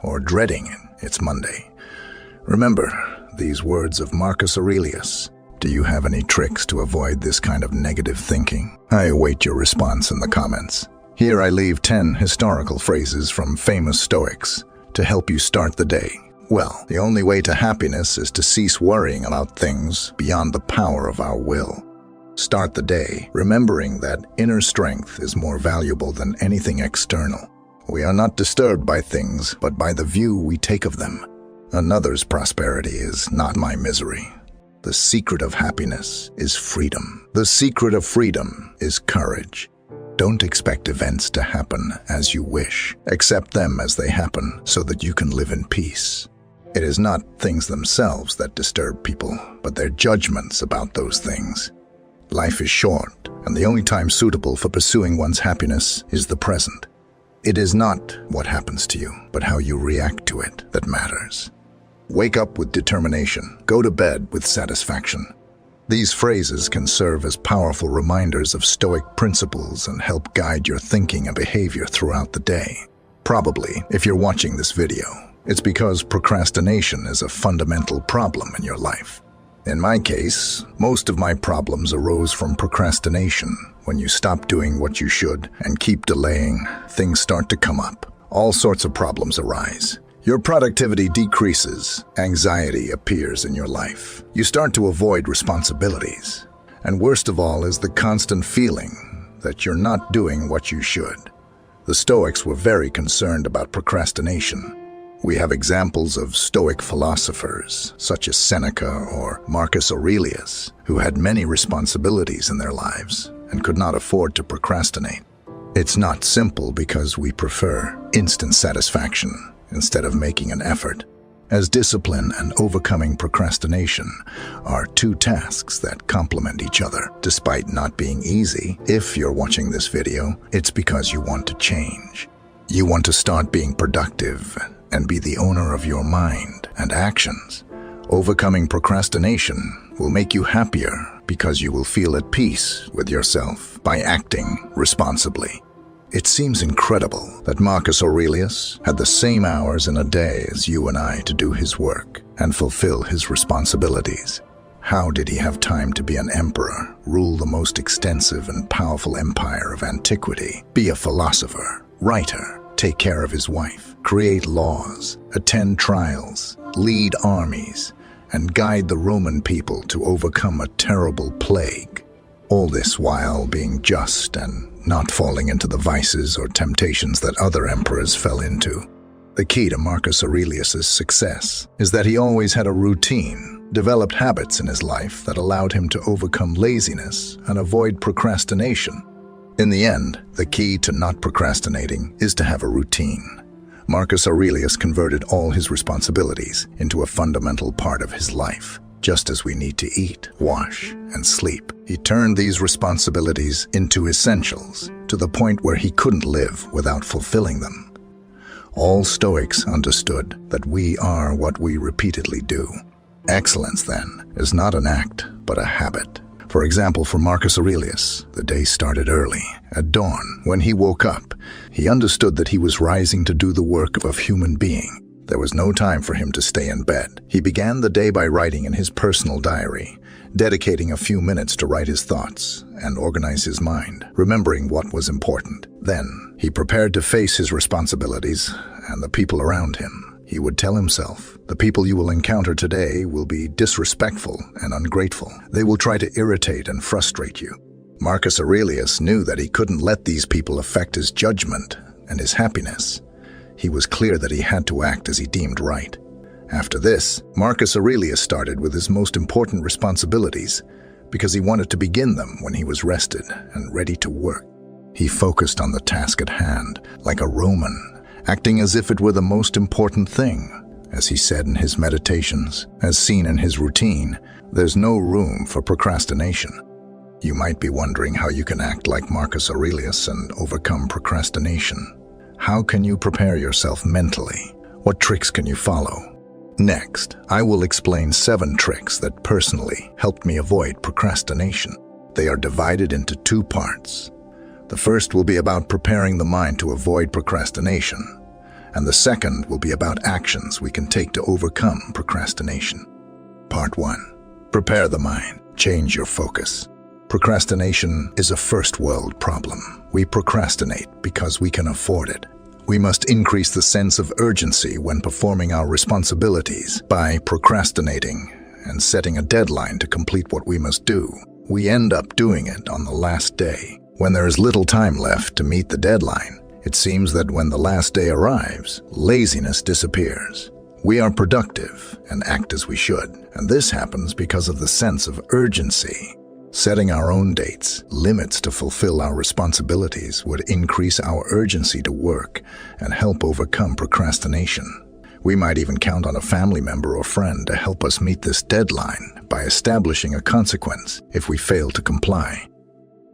or dreading it's Monday. Remember these words of Marcus Aurelius. Do you have any tricks to avoid this kind of negative thinking? I await your response in the comments. Here I leave 10 historical phrases from famous Stoics to help you start the day. Well, the only way to happiness is to cease worrying about things beyond the power of our will. Start the day remembering that inner strength is more valuable than anything external. We are not disturbed by things, but by the view we take of them. Another's prosperity is not my misery. The secret of happiness is freedom. The secret of freedom is courage. Don't expect events to happen as you wish. Accept them as they happen so that you can live in peace. It is not things themselves that disturb people, but their judgments about those things. Life is short, and the only time suitable for pursuing one's happiness is the present. It is not what happens to you, but how you react to it that matters. Wake up with determination. Go to bed with satisfaction. These phrases can serve as powerful reminders of Stoic principles and help guide your thinking and behavior throughout the day. Probably, if you're watching this video, it's because procrastination is a fundamental problem in your life. In my case, most of my problems arose from procrastination. When you stop doing what you should and keep delaying, things start to come up. All sorts of problems arise. Your productivity decreases, anxiety appears in your life. You start to avoid responsibilities. And worst of all is the constant feeling that you're not doing what you should. The Stoics were very concerned about procrastination. We have examples of Stoic philosophers, such as Seneca or Marcus Aurelius, who had many responsibilities in their lives and could not afford to procrastinate. It's not simple because we prefer instant satisfaction instead of making an effort, as discipline and overcoming procrastination are two tasks that complement each other. Despite not being easy, if you're watching this video, it's because you want to change. You want to start being productive and be the owner of your mind and actions. Overcoming procrastination will make you happier because you will feel at peace with yourself by acting responsibly. It seems incredible that Marcus Aurelius had the same hours in a day as you and I to do his work and fulfill his responsibilities. How did he have time to be an emperor, rule the most extensive and powerful empire of antiquity, be a philosopher, writer, take care of his wife, create laws, attend trials, lead armies, and guide the Roman people to overcome a terrible plague? All this while being just and not falling into the vices or temptations that other emperors fell into. The key to Marcus Aurelius's success is that he always had a routine, developed habits in his life that allowed him to overcome laziness and avoid procrastination. In the end, the key to not procrastinating is to have a routine. Marcus Aurelius converted all his responsibilities into a fundamental part of his life. Just as we need to eat, wash, and sleep, he turned these responsibilities into essentials to the point where he couldn't live without fulfilling them. All Stoics understood that we are what we repeatedly do. Excellence, then, is not an act, but a habit. For example, for Marcus Aurelius, the day started early. At dawn, when he woke up, he understood that he was rising to do the work of a human being. There was no time for him to stay in bed. He began the day by writing in his personal diary, dedicating a few minutes to write his thoughts and organize his mind, remembering what was important. Then, he prepared to face his responsibilities and the people around him. He would tell himself, the people you will encounter today will be disrespectful and ungrateful. They will try to irritate and frustrate you. Marcus Aurelius knew that he couldn't let these people affect his judgment and his happiness. He was clear that he had to act as he deemed right. After this, Marcus Aurelius started with his most important responsibilities because he wanted to begin them when he was rested and ready to work. He focused on the task at hand, like a Roman, acting as if it were the most important thing. As he said in his meditations, as seen in his routine, there's no room for procrastination. You might be wondering how you can act like Marcus Aurelius and overcome procrastination. How can you prepare yourself mentally? What tricks can you follow? Next, I will explain 7 tricks that personally helped me avoid procrastination. They are divided into 2 parts. The first will be about preparing the mind to avoid procrastination, and the second will be about actions we can take to overcome procrastination. Part 1. Prepare the mind. Change your focus. Procrastination is a first-world problem. We procrastinate because we can afford it. We must increase the sense of urgency when performing our responsibilities by procrastinating and setting a deadline to complete what we must do. We end up doing it on the last day. When there is little time left to meet the deadline, it seems that when the last day arrives, laziness disappears. We are productive and act as we should, and this happens because of the sense of urgency. Setting our own dates, limits to fulfill our responsibilities would increase our urgency to work and help overcome procrastination. We might even count on a family member or friend to help us meet this deadline by establishing a consequence if we fail to comply.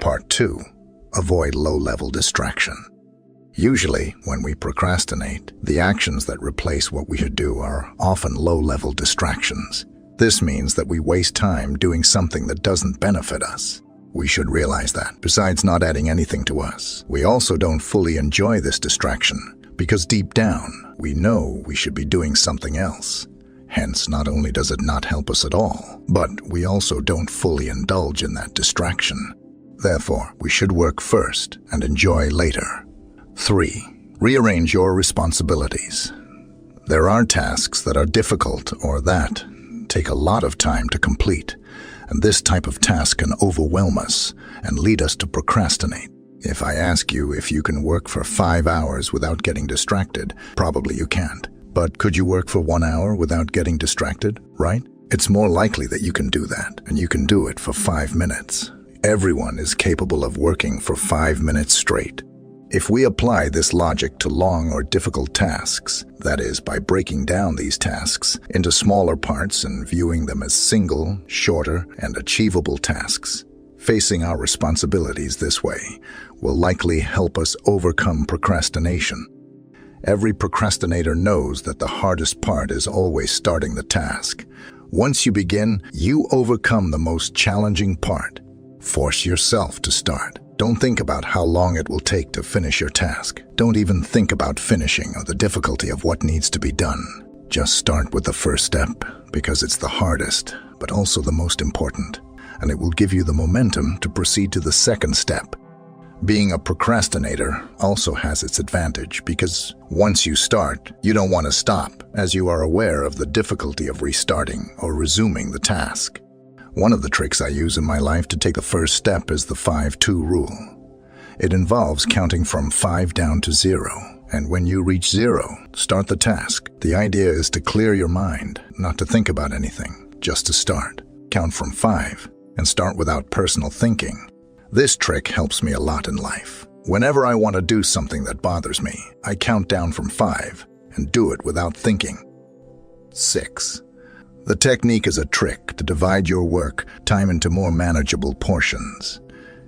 Part 2. Avoid low-level distraction. Usually, when we procrastinate, the actions that replace what we should do are often low-level distractions. This means that we waste time doing something that doesn't benefit us. We should realize that, besides not adding anything to us, we also don't fully enjoy this distraction because deep down, we know we should be doing something else. Hence, not only does it not help us at all, but we also don't fully indulge in that distraction. Therefore, we should work first and enjoy later. 3. Rearrange your responsibilities. There are tasks that are difficult or that take a lot of time to complete, and this type of task can overwhelm us and lead us to procrastinate. If I ask you if you can work for 5 hours without getting distracted, probably you can't. But could you work for 1 hour without getting distracted, right? It's more likely that you can do that, and you can do it for 5 minutes. Everyone is capable of working for 5 minutes straight. If we apply this logic to long or difficult tasks, that is, by breaking down these tasks into smaller parts and viewing them as single, shorter, and achievable tasks, facing our responsibilities this way will likely help us overcome procrastination. Every procrastinator knows that the hardest part is always starting the task. Once you begin, you overcome the most challenging part. Force yourself to start. Don't think about how long it will take to finish your task. Don't even think about finishing or the difficulty of what needs to be done. Just start with the first step, because it's the hardest, but also the most important, and it will give you the momentum to proceed to the second step. Being a procrastinator also has its advantage because once you start, you don't want to stop, as you are aware of the difficulty of restarting or resuming the task. One of the tricks I use in my life to take the first step is the 5-2 rule. It involves counting from 5 down to 0, and when you reach 0, start the task. The idea is to clear your mind, not to think about anything, just to start. Count from 5, and start without personal thinking. This trick helps me a lot in life. Whenever I want to do something that bothers me, I count down from 5 and do it without thinking. 6. The technique is a trick to divide your work time into more manageable portions,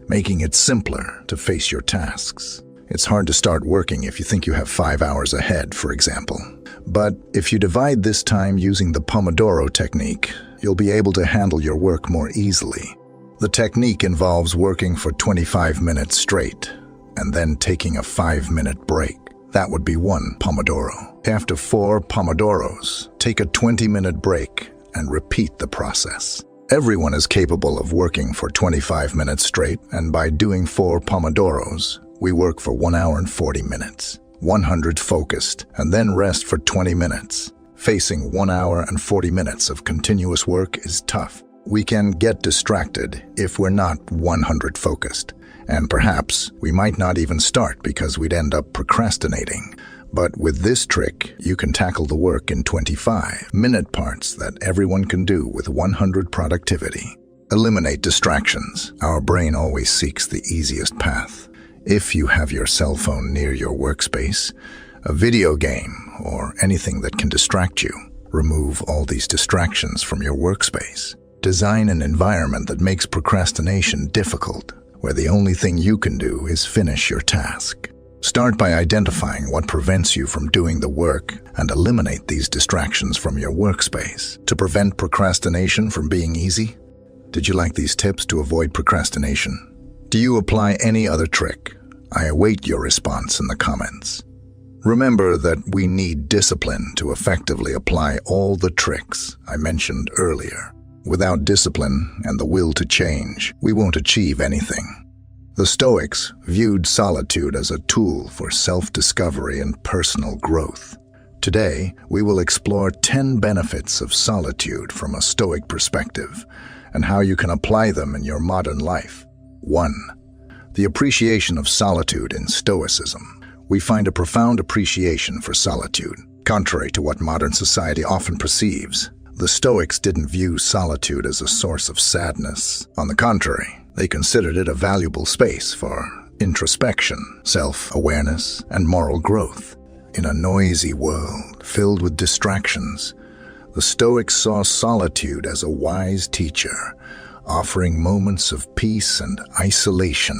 making it simpler to face your tasks. It's hard to start working if you think you have 5 hours ahead, for example. But if you divide this time using the Pomodoro technique, you'll be able to handle your work more easily. The technique involves working for 25 minutes straight, and then taking a 5-minute break. That would be 1 Pomodoro. After 4 Pomodoros, take a 20-minute break and repeat the process. Everyone is capable of working for 25 minutes straight, and by doing 4 Pomodoros, we work for 1 hour and 40 minutes, 100 focused, and then rest for 20 minutes. Facing 1 hour and 40 minutes of continuous work is tough. We can get distracted if we're not 100 focused, and perhaps we might not even start because we'd end up procrastinating. But with this trick, you can tackle the work in 25-minute parts that everyone can do with 100 productivity. Eliminate distractions. Our brain always seeks the easiest path. If you have your cell phone near your workspace, a video game, or anything that can distract you, remove all these distractions from your workspace. Design an environment that makes procrastination difficult, where the only thing you can do is finish your task. Start by identifying what prevents you from doing the work and eliminate these distractions from your workspace to prevent procrastination from being easy. Did you like these tips to avoid procrastination? Do you apply any other trick? I await your response in the comments. Remember that we need discipline to effectively apply all the tricks I mentioned earlier. Without discipline and the will to change, we won't achieve anything. The Stoics viewed solitude as a tool for self-discovery and personal growth. Today, we will explore 10 benefits of solitude from a Stoic perspective and how you can apply them in your modern life. 1. The appreciation of solitude in Stoicism. We find a profound appreciation for solitude. Contrary to what modern society often perceives, the Stoics didn't view solitude as a source of sadness. On the contrary, they considered it a valuable space for introspection, self-awareness, and moral growth. In a noisy world filled with distractions, the Stoics saw solitude as a wise teacher, offering moments of peace and isolation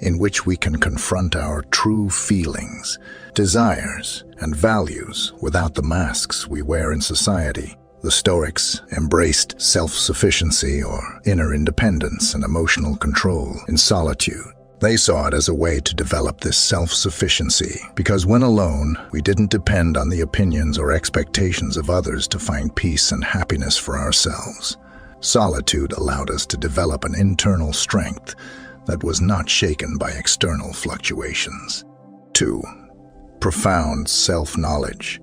in which we can confront our true feelings, desires, and values without the masks we wear in society. The Stoics embraced self-sufficiency or inner independence and emotional control in solitude. They saw it as a way to develop this self-sufficiency because when alone, we didn't depend on the opinions or expectations of others to find peace and happiness for ourselves. Solitude allowed us to develop an internal strength that was not shaken by external fluctuations. 2. Profound self-knowledge.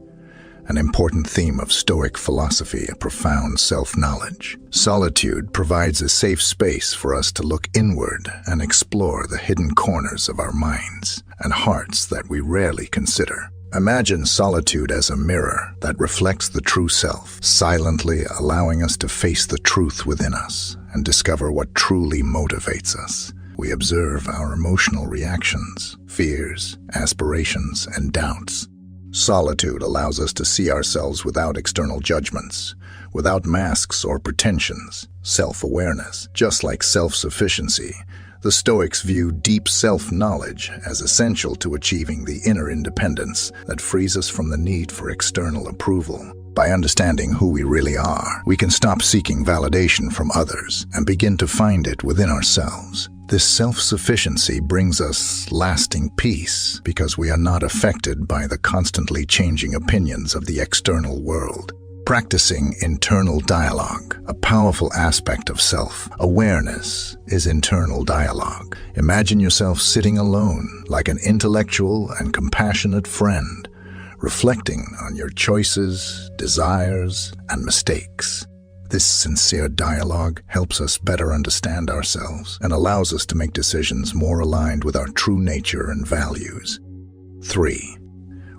An important theme of Stoic philosophy, a profound self-knowledge. Solitude provides a safe space for us to look inward and explore the hidden corners of our minds and hearts that we rarely consider. Imagine solitude as a mirror that reflects the true self, silently allowing us to face the truth within us and discover what truly motivates us. We observe our emotional reactions, fears, aspirations, and doubts. Solitude allows us to see ourselves without external judgments, without masks or pretensions. Self-awareness, just like self-sufficiency, the Stoics view deep self-knowledge as essential to achieving the inner independence that frees us from the need for external approval. By understanding who we really are, we can stop seeking validation from others and begin to find it within ourselves. This self-sufficiency brings us lasting peace because we are not affected by the constantly changing opinions of the external world. Practicing internal dialogue. A powerful aspect of self-awareness is internal dialogue. Imagine yourself sitting alone like an intellectual and compassionate friend, reflecting on your choices, desires, and mistakes. This sincere dialogue helps us better understand ourselves and allows us to make decisions more aligned with our true nature and values. 3.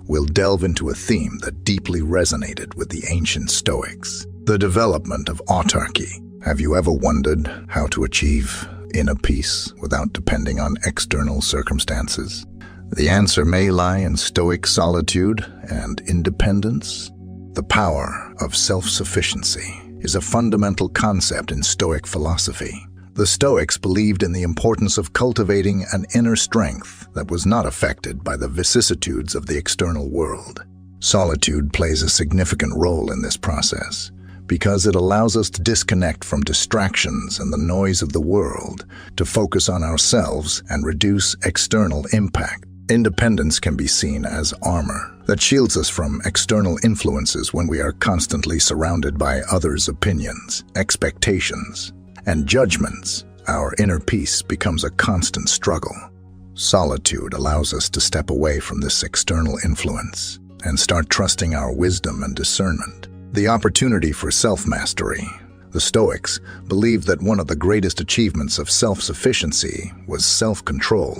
We'll delve into a theme that deeply resonated with the ancient Stoics: the development of autarky. Have you ever wondered how to achieve inner peace without depending on external circumstances? The answer may lie in Stoic solitude and independence. The power of self-sufficiency is a fundamental concept in Stoic philosophy. The Stoics believed in the importance of cultivating an inner strength that was not affected by the vicissitudes of the external world. Solitude plays a significant role in this process because it allows us to disconnect from distractions and the noise of the world to focus on ourselves and reduce external impact. Independence can be seen as armor that shields us from external influences when we are constantly surrounded by others' opinions, expectations, and judgments. Our inner peace becomes a constant struggle. Solitude allows us to step away from this external influence and start trusting our wisdom and discernment. The opportunity for self-mastery. The Stoics believed that one of the greatest achievements of self-sufficiency was self-control.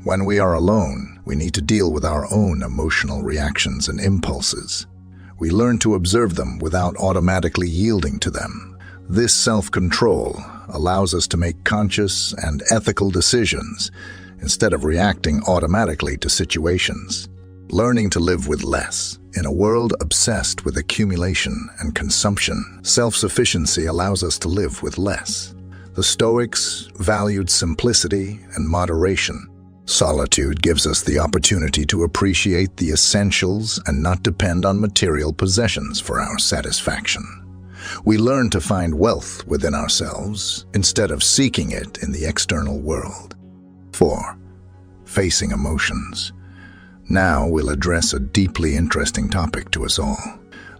When we are alone, we need to deal with our own emotional reactions and impulses. We learn to observe them without automatically yielding to them. This self-control allows us to make conscious and ethical decisions instead of reacting automatically to situations. Learning to live with less. In a world obsessed with accumulation and consumption, self-sufficiency allows us to live with less. The Stoics valued simplicity and moderation. Solitude gives us the opportunity to appreciate the essentials and not depend on material possessions for our satisfaction. We learn to find wealth within ourselves instead of seeking it in the external world. 4. Facing emotions. Now we'll address a deeply interesting topic to us all: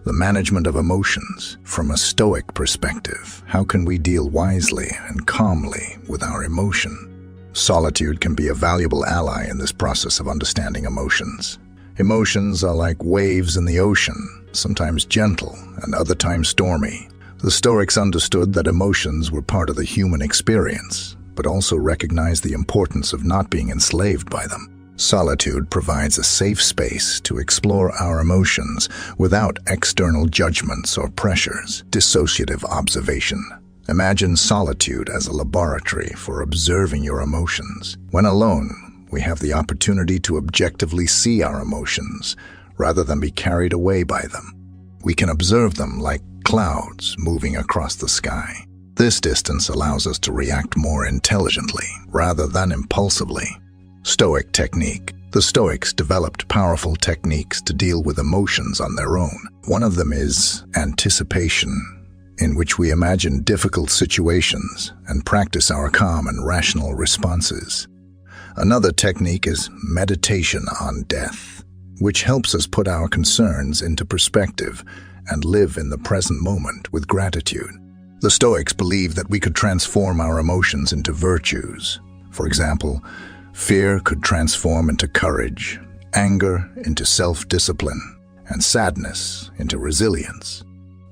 the management of emotions. From a Stoic perspective, how can we deal wisely and calmly with our emotion? Solitude can be a valuable ally in this process of understanding emotions. Emotions are like waves in the ocean, sometimes gentle and other times stormy. The Stoics understood that emotions were part of the human experience, but also recognized the importance of not being enslaved by them. Solitude provides a safe space to explore our emotions without external judgments or pressures. Dissociative observation. Imagine solitude as a laboratory for observing your emotions. When alone, we have the opportunity to objectively see our emotions rather than be carried away by them. We can observe them like clouds moving across the sky. This distance allows us to react more intelligently rather than impulsively. Stoic technique. The Stoics developed powerful techniques to deal with emotions on their own. One of them is anticipation, in which we imagine difficult situations and practice our calm and rational responses. Another technique is meditation on death, which helps us put our concerns into perspective and live in the present moment with gratitude. The Stoics believed that we could transform our emotions into virtues. For example, fear could transform into courage, anger into self-discipline, and sadness into resilience.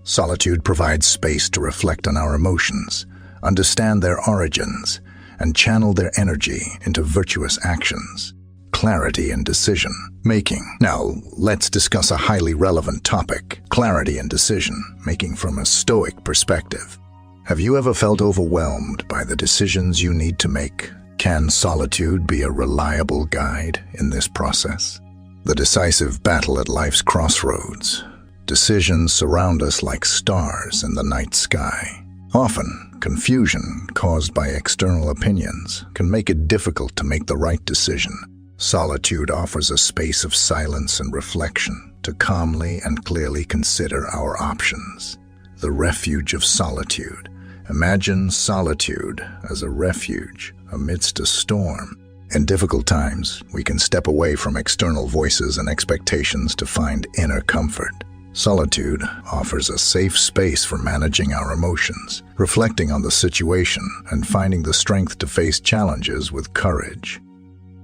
Solitude provides space to reflect on our emotions, understand their origins, and channel their energy into virtuous actions. Clarity and decision-making. Now, let's discuss a highly relevant topic: clarity and decision-making from a Stoic perspective. Have you ever felt overwhelmed by the decisions you need to make? Can solitude be a reliable guide in this process? The decisive battle at life's crossroads. Decisions surround us like stars in the night sky. Often, confusion caused by external opinions can make it difficult to make the right decision. Solitude offers a space of silence and reflection to calmly and clearly consider our options. The refuge of solitude. Imagine solitude as a refuge amidst a storm. In difficult times, we can step away from external voices and expectations to find inner comfort. Solitude offers a safe space for managing our emotions, reflecting on the situation, and finding the strength to face challenges with courage.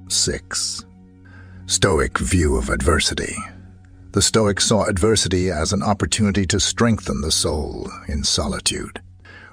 6. Stoic view of adversity. The Stoics saw adversity as an opportunity to strengthen the soul in solitude.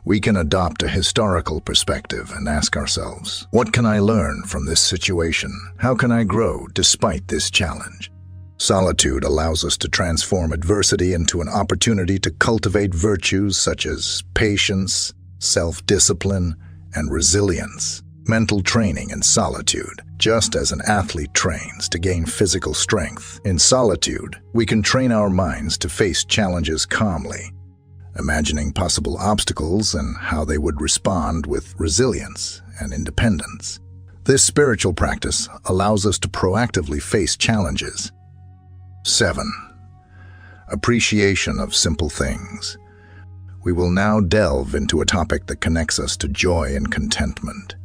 We can adopt a historical perspective and ask ourselves, what can I learn from this situation? How can I grow despite this challenge? Solitude allows us to transform adversity into an opportunity to cultivate virtues such as patience, self-discipline, and resilience. Mental training in solitude. Just as an athlete trains to gain physical strength, in solitude, we can train our minds to face challenges calmly, imagining possible obstacles and how they would respond with resilience and independence. This spiritual practice allows us to proactively face challenges. 7. Appreciation of simple things. We will now delve into a topic that connects us to joy and contentment: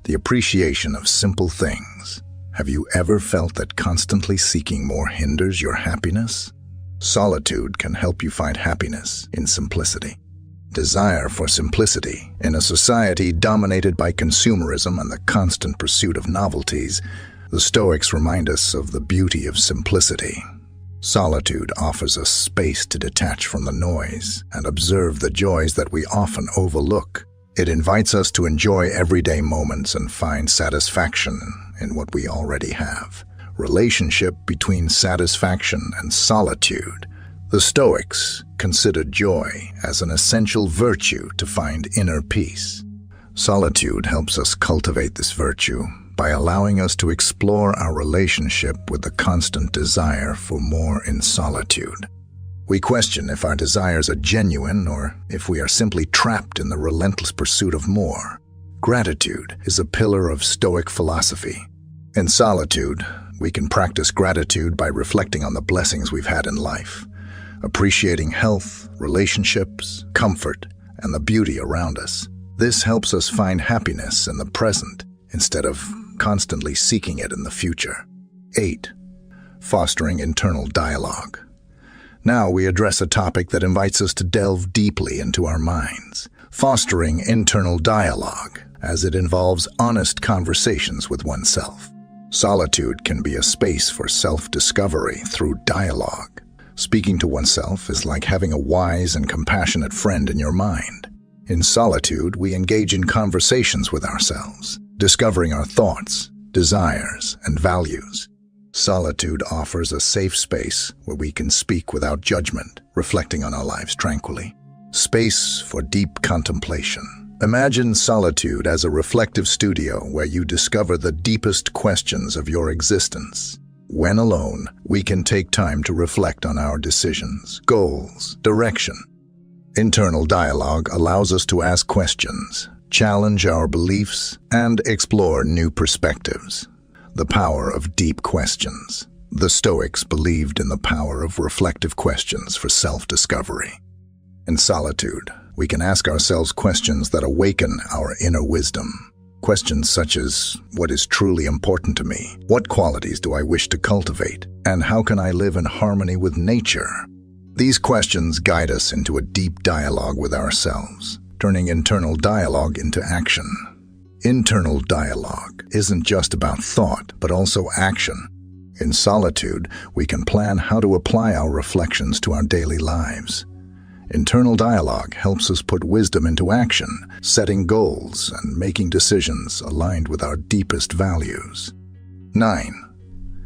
the appreciation of simple things. Have you ever felt that constantly seeking more hinders your happiness? Solitude can help you find happiness in simplicity. Desire for simplicity. In a society dominated by consumerism and the constant pursuit of novelties, the Stoics remind us of the beauty of simplicity. Solitude offers us space to detach from the noise and observe the joys that we often overlook. It invites us to enjoy everyday moments and find satisfaction in what we already have. Relationship between satisfaction and solitude. The Stoics considered joy as an essential virtue to find inner peace. Solitude helps us cultivate this virtue by allowing us to explore our relationship with the constant desire for more in solitude. We question if our desires are genuine or if we are simply trapped in the relentless pursuit of more. Gratitude is a pillar of Stoic philosophy. In solitude, we can practice gratitude by reflecting on the blessings we've had in life, appreciating health, relationships, comfort, and the beauty around us. This helps us find happiness in the present instead of constantly seeking it in the future. 8. Fostering internal dialogue. Now we address a topic that invites us to delve deeply into our minds. Fostering internal dialogue, as it involves honest conversations with oneself. Solitude can be a space for self-discovery through dialogue. Speaking to oneself is like having a wise and compassionate friend in your mind. In solitude, we engage in conversations with ourselves, discovering our thoughts, desires, and values. Solitude offers a safe space where we can speak without judgment, reflecting on our lives tranquilly. Space for deep contemplation. Imagine solitude as a reflective studio where you discover the deepest questions of your existence. When alone, we can take time to reflect on our decisions, goals, direction. Internal dialogue allows us to ask questions, challenge our beliefs, and explore new perspectives. The power of deep questions. The Stoics believed in the power of reflective questions for self-discovery. In solitude, we can ask ourselves questions that awaken our inner wisdom. Questions such as, what is truly important to me? What qualities do I wish to cultivate? And how can I live in harmony with nature? These questions guide us into a deep dialogue with ourselves, turning internal dialogue into action. Internal dialogue isn't just about thought, but also action. In solitude, we can plan how to apply our reflections to our daily lives. Internal dialogue helps us put wisdom into action, setting goals and making decisions aligned with our deepest values. 9.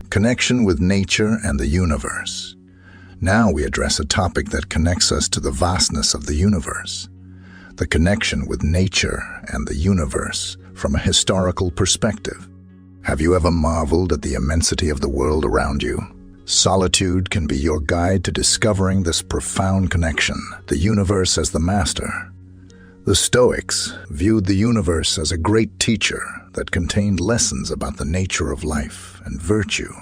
Connection with nature and the universe. Now we address a topic that connects us to the vastness of the universe. The connection with nature and the universe from a historical perspective. Have you ever marveled at the immensity of the world around you? Solitude can be your guide to discovering this profound connection, the universe as the master. The Stoics viewed the universe as a great teacher that contained lessons about the nature of life and virtue.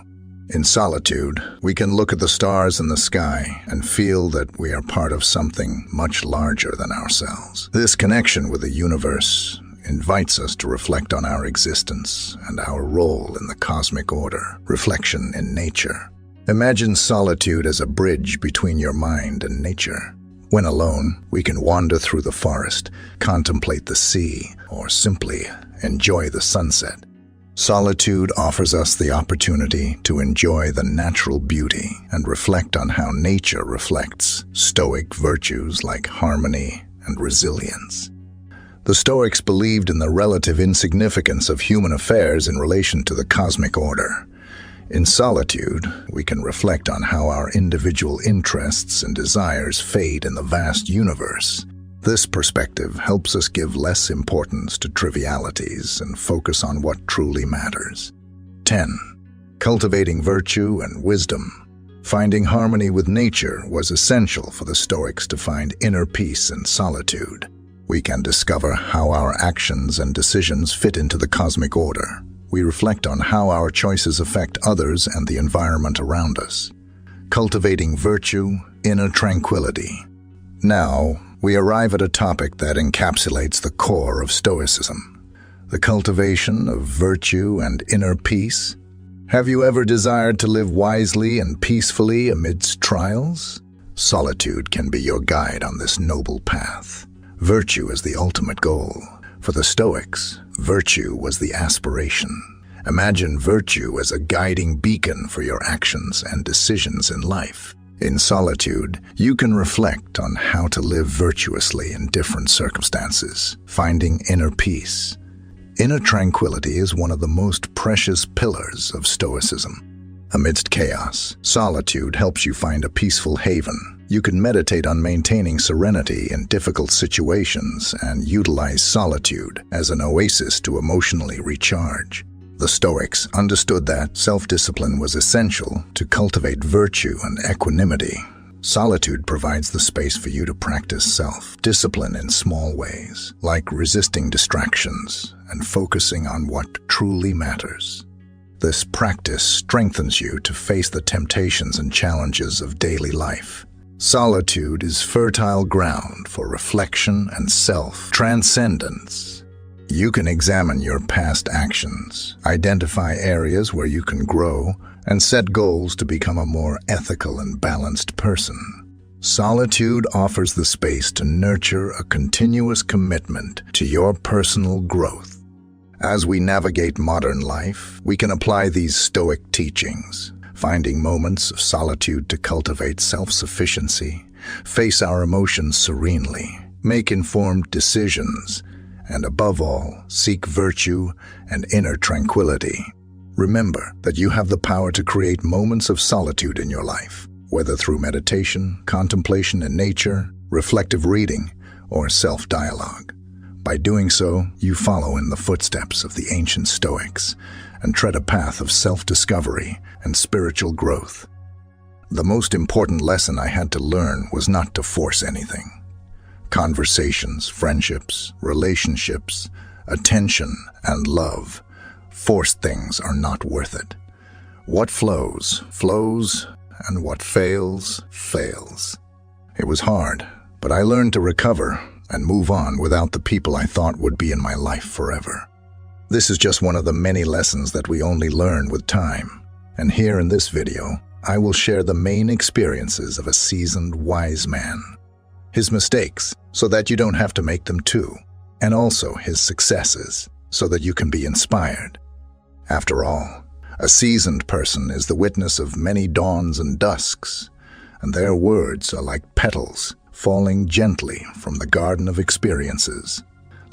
In solitude, we can look at the stars in the sky and feel that we are part of something much larger than ourselves. This connection with the universe invites us to reflect on our existence and our role in the cosmic order, reflection in nature. Imagine solitude as a bridge between your mind and nature. When alone, we can wander through the forest, contemplate the sea, or simply enjoy the sunset. Solitude offers us the opportunity to enjoy the natural beauty and reflect on how nature reflects Stoic virtues like harmony and resilience. The Stoics believed in the relative insignificance of human affairs in relation to the cosmic order. In solitude, we can reflect on how our individual interests and desires fade in the vast universe. This perspective helps us give less importance to trivialities and focus on what truly matters. 10. Cultivating virtue and wisdom. Finding harmony with nature was essential for the Stoics to find inner peace in solitude. We can discover how our actions and decisions fit into the cosmic order. We reflect on how our choices affect others and the environment around us. Cultivating virtue, inner tranquility. Now, we arrive at a topic that encapsulates the core of Stoicism, the cultivation of virtue and inner peace. Have you ever desired to live wisely and peacefully amidst trials? Solitude can be your guide on this noble path. Virtue is the ultimate goal. For the Stoics, virtue was the aspiration, Imagine virtue as a guiding beacon for your actions and decisions in life. In solitude, you can reflect on how to live virtuously in different circumstances, finding inner peace. Inner tranquility is one of the most precious pillars of Stoicism. Amidst chaos, solitude helps you find a peaceful haven. You can meditate on maintaining serenity in difficult situations and utilize solitude as an oasis to emotionally recharge. The Stoics understood that self-discipline was essential to cultivate virtue and equanimity. Solitude provides the space for you to practice self-discipline in small ways, like resisting distractions and focusing on what truly matters. This practice strengthens you to face the temptations and challenges of daily life. Solitude is fertile ground for reflection and self-transcendence. You can examine your past actions, identify areas where you can grow, and set goals to become a more ethical and balanced person. Solitude offers the space to nurture a continuous commitment to your personal growth. As we navigate modern life, we can apply these Stoic teachings, finding moments of solitude to cultivate self-sufficiency, face our emotions serenely, make informed decisions, and above all, seek virtue and inner tranquility. Remember that you have the power to create moments of solitude in your life, whether through meditation, contemplation in nature, reflective reading, or self-dialogue. By doing so, you follow in the footsteps of the ancient Stoics and tread a path of self-discovery and spiritual growth. The most important lesson I had to learn was not to force anything. Conversations, friendships, relationships, attention, and love. Forced things are not worth it. What flows, flows, and what fails, fails. It was hard, but I learned to recover and move on without the people I thought would be in my life forever. This is just one of the many lessons that we only learn with time. And here in this video, I will share the main experiences of a seasoned wise man. His mistakes, so that you don't have to make them too, and also his successes, so that you can be inspired. After all, a seasoned person is the witness of many dawns and dusks, and their words are like petals falling gently from the garden of experiences,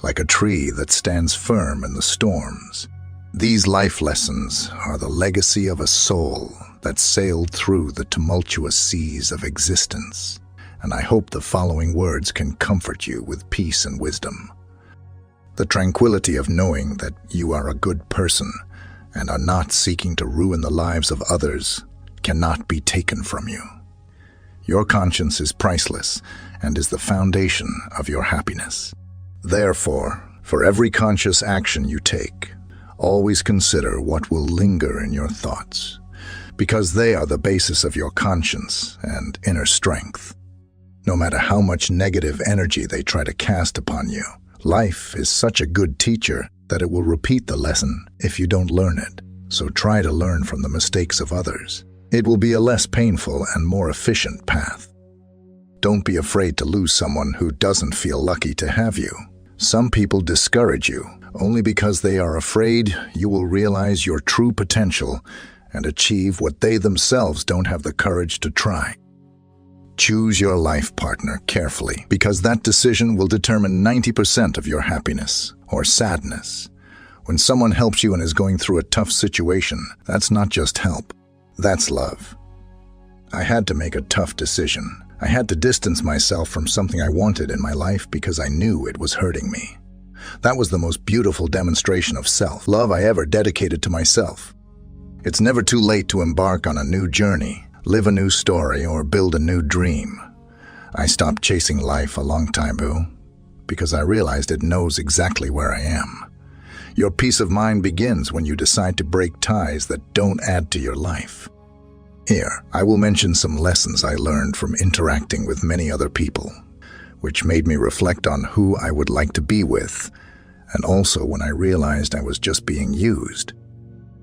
like a tree that stands firm in the storms. These life lessons are the legacy of a soul that sailed through the tumultuous seas of existence. And I hope the following words can comfort you with peace and wisdom. The tranquility of knowing that you are a good person and are not seeking to ruin the lives of others cannot be taken from you. Your conscience is priceless and is the foundation of your happiness. Therefore, for every conscious action you take, always consider what will linger in your thoughts, because they are the basis of your conscience and inner strength. No matter how much negative energy they try to cast upon you, life is such a good teacher that it will repeat the lesson if you don't learn it. So try to learn from the mistakes of others. It will be a less painful and more efficient path. Don't be afraid to lose someone who doesn't feel lucky to have you. Some people discourage you only because they are afraid you will realize your true potential and achieve what they themselves don't have the courage to try. Choose your life partner carefully, because that decision will determine 90% of your happiness or sadness. When someone helps you and is going through a tough situation, that's not just help, that's love. I had to make a tough decision. I had to distance myself from something I wanted in my life because I knew it was hurting me. That was the most beautiful demonstration of self-love I ever dedicated to myself. It's never too late to embark on a new journey, live a new story, or build a new dream. I stopped chasing life a long time ago because I realized it knows exactly where I am. Your peace of mind begins when you decide to break ties that don't add to your life. Here, I will mention some lessons I learned from interacting with many other people, which made me reflect on who I would like to be with, and also when I realized I was just being used.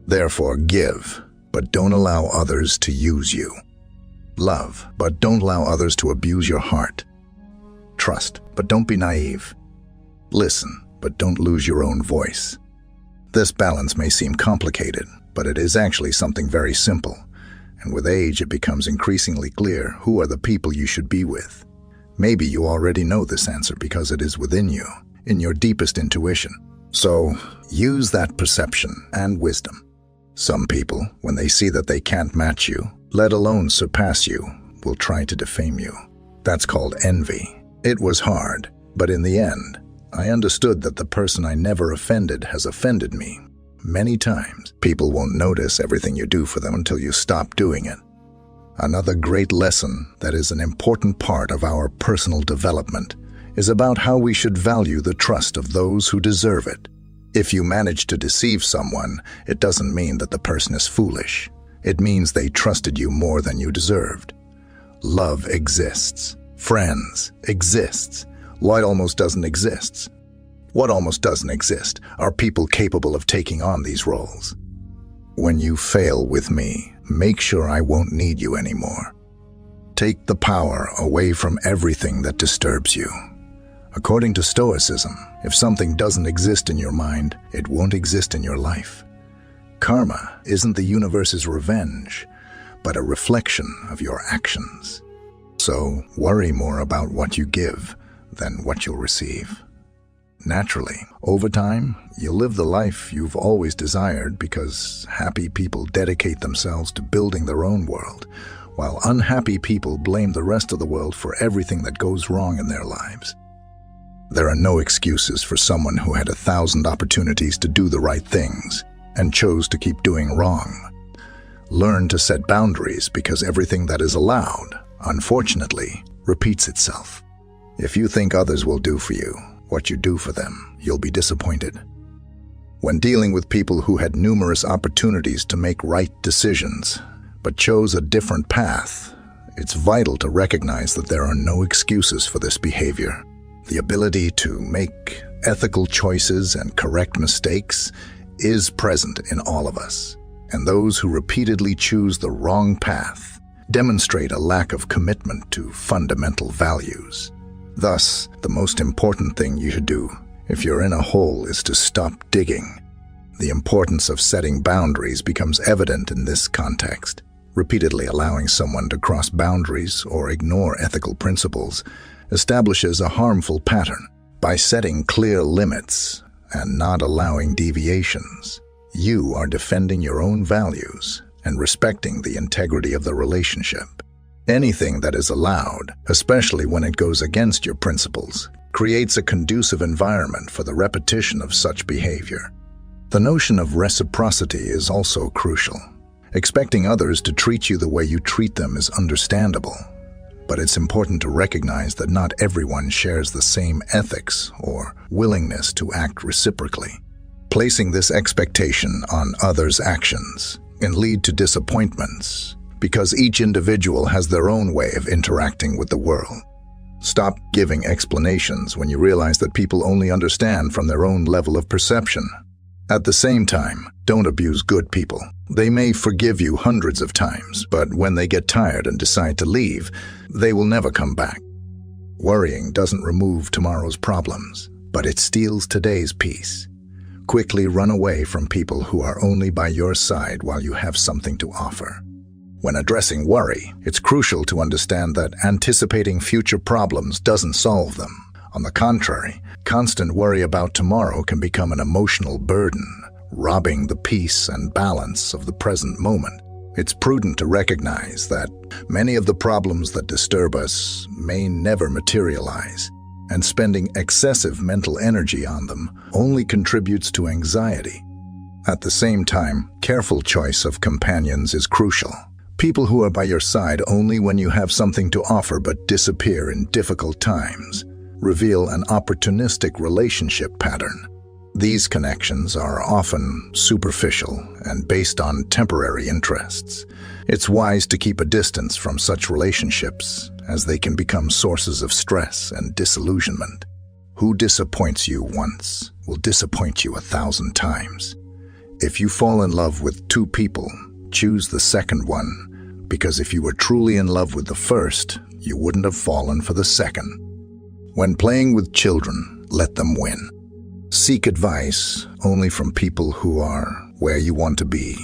Therefore, give, but don't allow others to use you. Love, but don't allow others to abuse your heart. Trust, but don't be naive. Listen, but don't lose your own voice. This balance may seem complicated, but it is actually something very simple. And with age, it becomes increasingly clear who are the people you should be with. Maybe you already know this answer because it is within you, in your deepest intuition. So, use that perception and wisdom. Some people, when they see that they can't match you, let alone surpass you, will try to defame you. That's called envy. It was hard, but in the end, I understood that the person I never offended has offended me. Many times, people won't notice everything you do for them until you stop doing it. Another great lesson that is an important part of our personal development is about how we should value the trust of those who deserve it. If you manage to deceive someone, it doesn't mean that the person is foolish. It means they trusted you more than you deserved. Love exists. Friends exists. What almost doesn't exist? What almost doesn't exist are people capable of taking on these roles. When you fail with me, make sure I won't need you anymore. Take the power away from everything that disturbs you. According to Stoicism, if something doesn't exist in your mind, it won't exist in your life. Karma isn't the universe's revenge, but a reflection of your actions. So worry more about what you give than what you'll receive. Naturally, over time, you'll live the life you've always desired because happy people dedicate themselves to building their own world, while unhappy people blame the rest of the world for everything that goes wrong in their lives. There are no excuses for someone who had 1,000 opportunities to do the right things and chose to keep doing wrong. Learn to set boundaries because everything that is allowed, unfortunately, repeats itself. If you think others will do for you what you do for them, you'll be disappointed. When dealing with people who had numerous opportunities to make right decisions, but chose a different path, it's vital to recognize that there are no excuses for this behavior. The ability to make ethical choices and correct mistakes is present in all of us, and those who repeatedly choose the wrong path demonstrate a lack of commitment to fundamental values. Thus, the most important thing you should do if you're in a hole is to stop digging. The importance of setting boundaries becomes evident in this context. Repeatedly allowing someone to cross boundaries or ignore ethical principles establishes a harmful pattern. By setting clear limits and not allowing deviations, you are defending your own values and respecting the integrity of the relationship. Anything that is allowed, especially when it goes against your principles, creates a conducive environment for the repetition of such behavior. The notion of reciprocity is also crucial. Expecting others to treat you the way you treat them is understandable, but it's important to recognize that not everyone shares the same ethics or willingness to act reciprocally. Placing this expectation on others' actions can lead to disappointments, because each individual has their own way of interacting with the world. Stop giving explanations when you realize that people only understand from their own level of perception. At the same time, don't abuse good people. They may forgive you hundreds of times, but when they get tired and decide to leave, they will never come back. Worrying doesn't remove tomorrow's problems, but it steals today's peace. Quickly run away from people who are only by your side while you have something to offer. When addressing worry, it's crucial to understand that anticipating future problems doesn't solve them. On the contrary, constant worry about tomorrow can become an emotional burden, robbing the peace and balance of the present moment. It's prudent to recognize that many of the problems that disturb us may never materialize, and spending excessive mental energy on them only contributes to anxiety. At the same time, careful choice of companions is crucial. People who are by your side only when you have something to offer but disappear in difficult times reveal an opportunistic relationship pattern. These connections are often superficial and based on temporary interests. It's wise to keep a distance from such relationships, as they can become sources of stress and disillusionment. Who disappoints you once will disappoint you 1,000 times. If you fall in love with two people, choose the second one, because if you were truly in love with the first, you wouldn't have fallen for the second. When playing with children, let them win. Seek advice only from people who are where you want to be,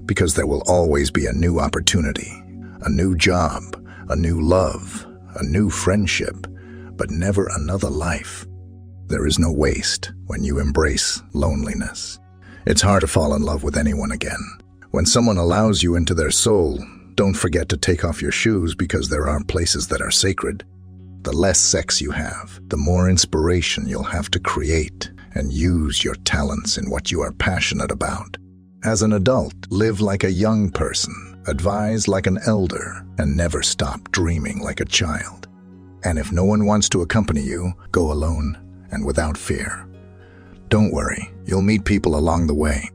because there will always be a new opportunity, a new job, a new love, a new friendship, but never another life. There is no waste when you embrace loneliness. It's hard to fall in love with anyone again. When someone allows you into their soul, don't forget to take off your shoes, because there are places that are sacred. The less sex you have, the more inspiration you'll have to create and use your talents in what you are passionate about. As an adult, live like a young person, advise like an elder, and never stop dreaming like a child. And if no one wants to accompany you, go alone and without fear. Don't worry, you'll meet people along the way.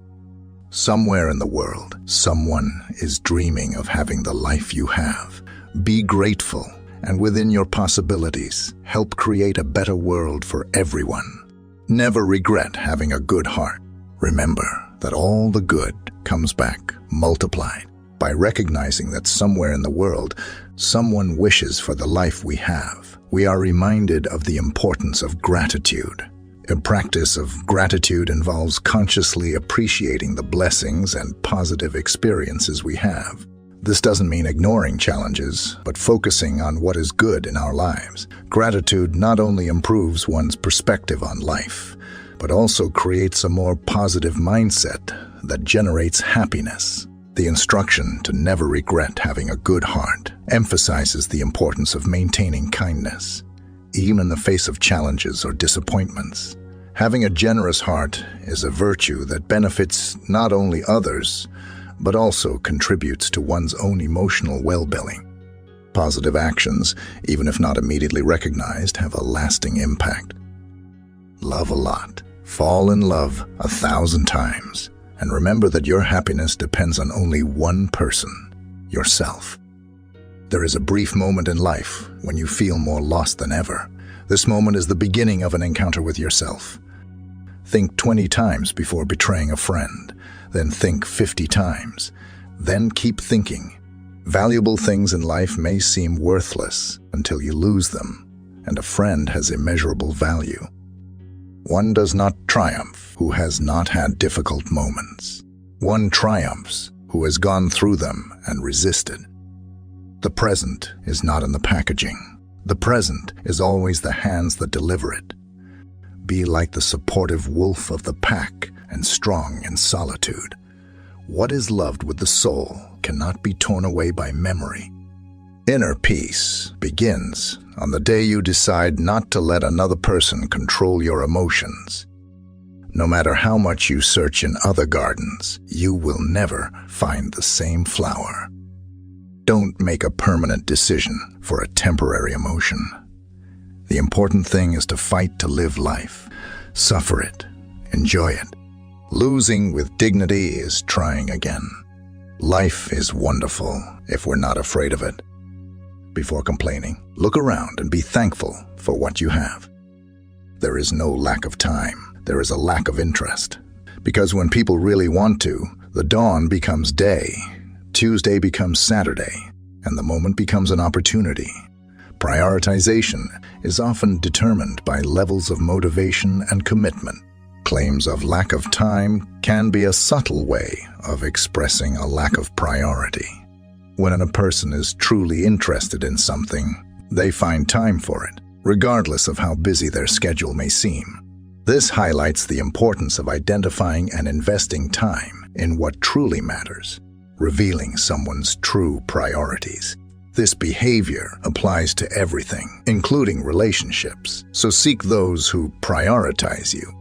Somewhere in the world, someone is dreaming of having the life you have. Be grateful, and within your possibilities, help create a better world for everyone. Never regret having a good heart. Remember that all the good comes back multiplied. By recognizing that somewhere in the world, someone wishes for the life we have, we are reminded of the importance of gratitude. A practice of gratitude involves consciously appreciating the blessings and positive experiences we have. This doesn't mean ignoring challenges, but focusing on what is good in our lives. Gratitude not only improves one's perspective on life, but also creates a more positive mindset that generates happiness. The instruction to never regret having a good heart emphasizes the importance of maintaining kindness, even in the face of challenges or disappointments. Having a generous heart is a virtue that benefits not only others, but also contributes to one's own emotional well-being. Positive actions, even if not immediately recognized, have a lasting impact. Love a lot. Fall in love 1,000 times. And remember that your happiness depends on only one person, yourself. There is a brief moment in life when you feel more lost than ever. This moment is the beginning of an encounter with yourself. Think 20 times before betraying a friend. Then think 50 times. Then keep thinking. Valuable things in life may seem worthless until you lose them, and a friend has immeasurable value. One does not triumph who has not had difficult moments. One triumphs who has gone through them and resisted. The present is not in the packaging. The present is always the hands that deliver it. Be like the supportive wolf of the pack and strong in solitude. What is loved with the soul cannot be torn away by memory. Inner peace begins on the day you decide not to let another person control your emotions. No matter how much you search in other gardens, you will never find the same flower. Don't make a permanent decision for a temporary emotion. The important thing is to fight to live life. Suffer it. Enjoy it. Losing with dignity is trying again. Life is wonderful if we're not afraid of it. Before complaining, look around and be thankful for what you have. There is no lack of time. There is a lack of interest. Because when people really want to, the dawn becomes day, Tuesday becomes Saturday, and the moment becomes an opportunity. Prioritization is often determined by levels of motivation and commitment. Claims of lack of time can be a subtle way of expressing a lack of priority. When a person is truly interested in something, they find time for it, regardless of how busy their schedule may seem. This highlights the importance of identifying and investing time in what truly matters, revealing someone's true priorities. This behavior applies to everything, including relationships, so seek those who prioritize you.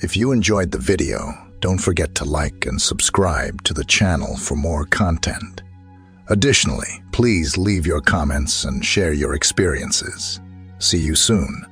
If you enjoyed the video, don't forget to like and subscribe to the channel for more content. Additionally, please leave your comments and share your experiences. See you soon.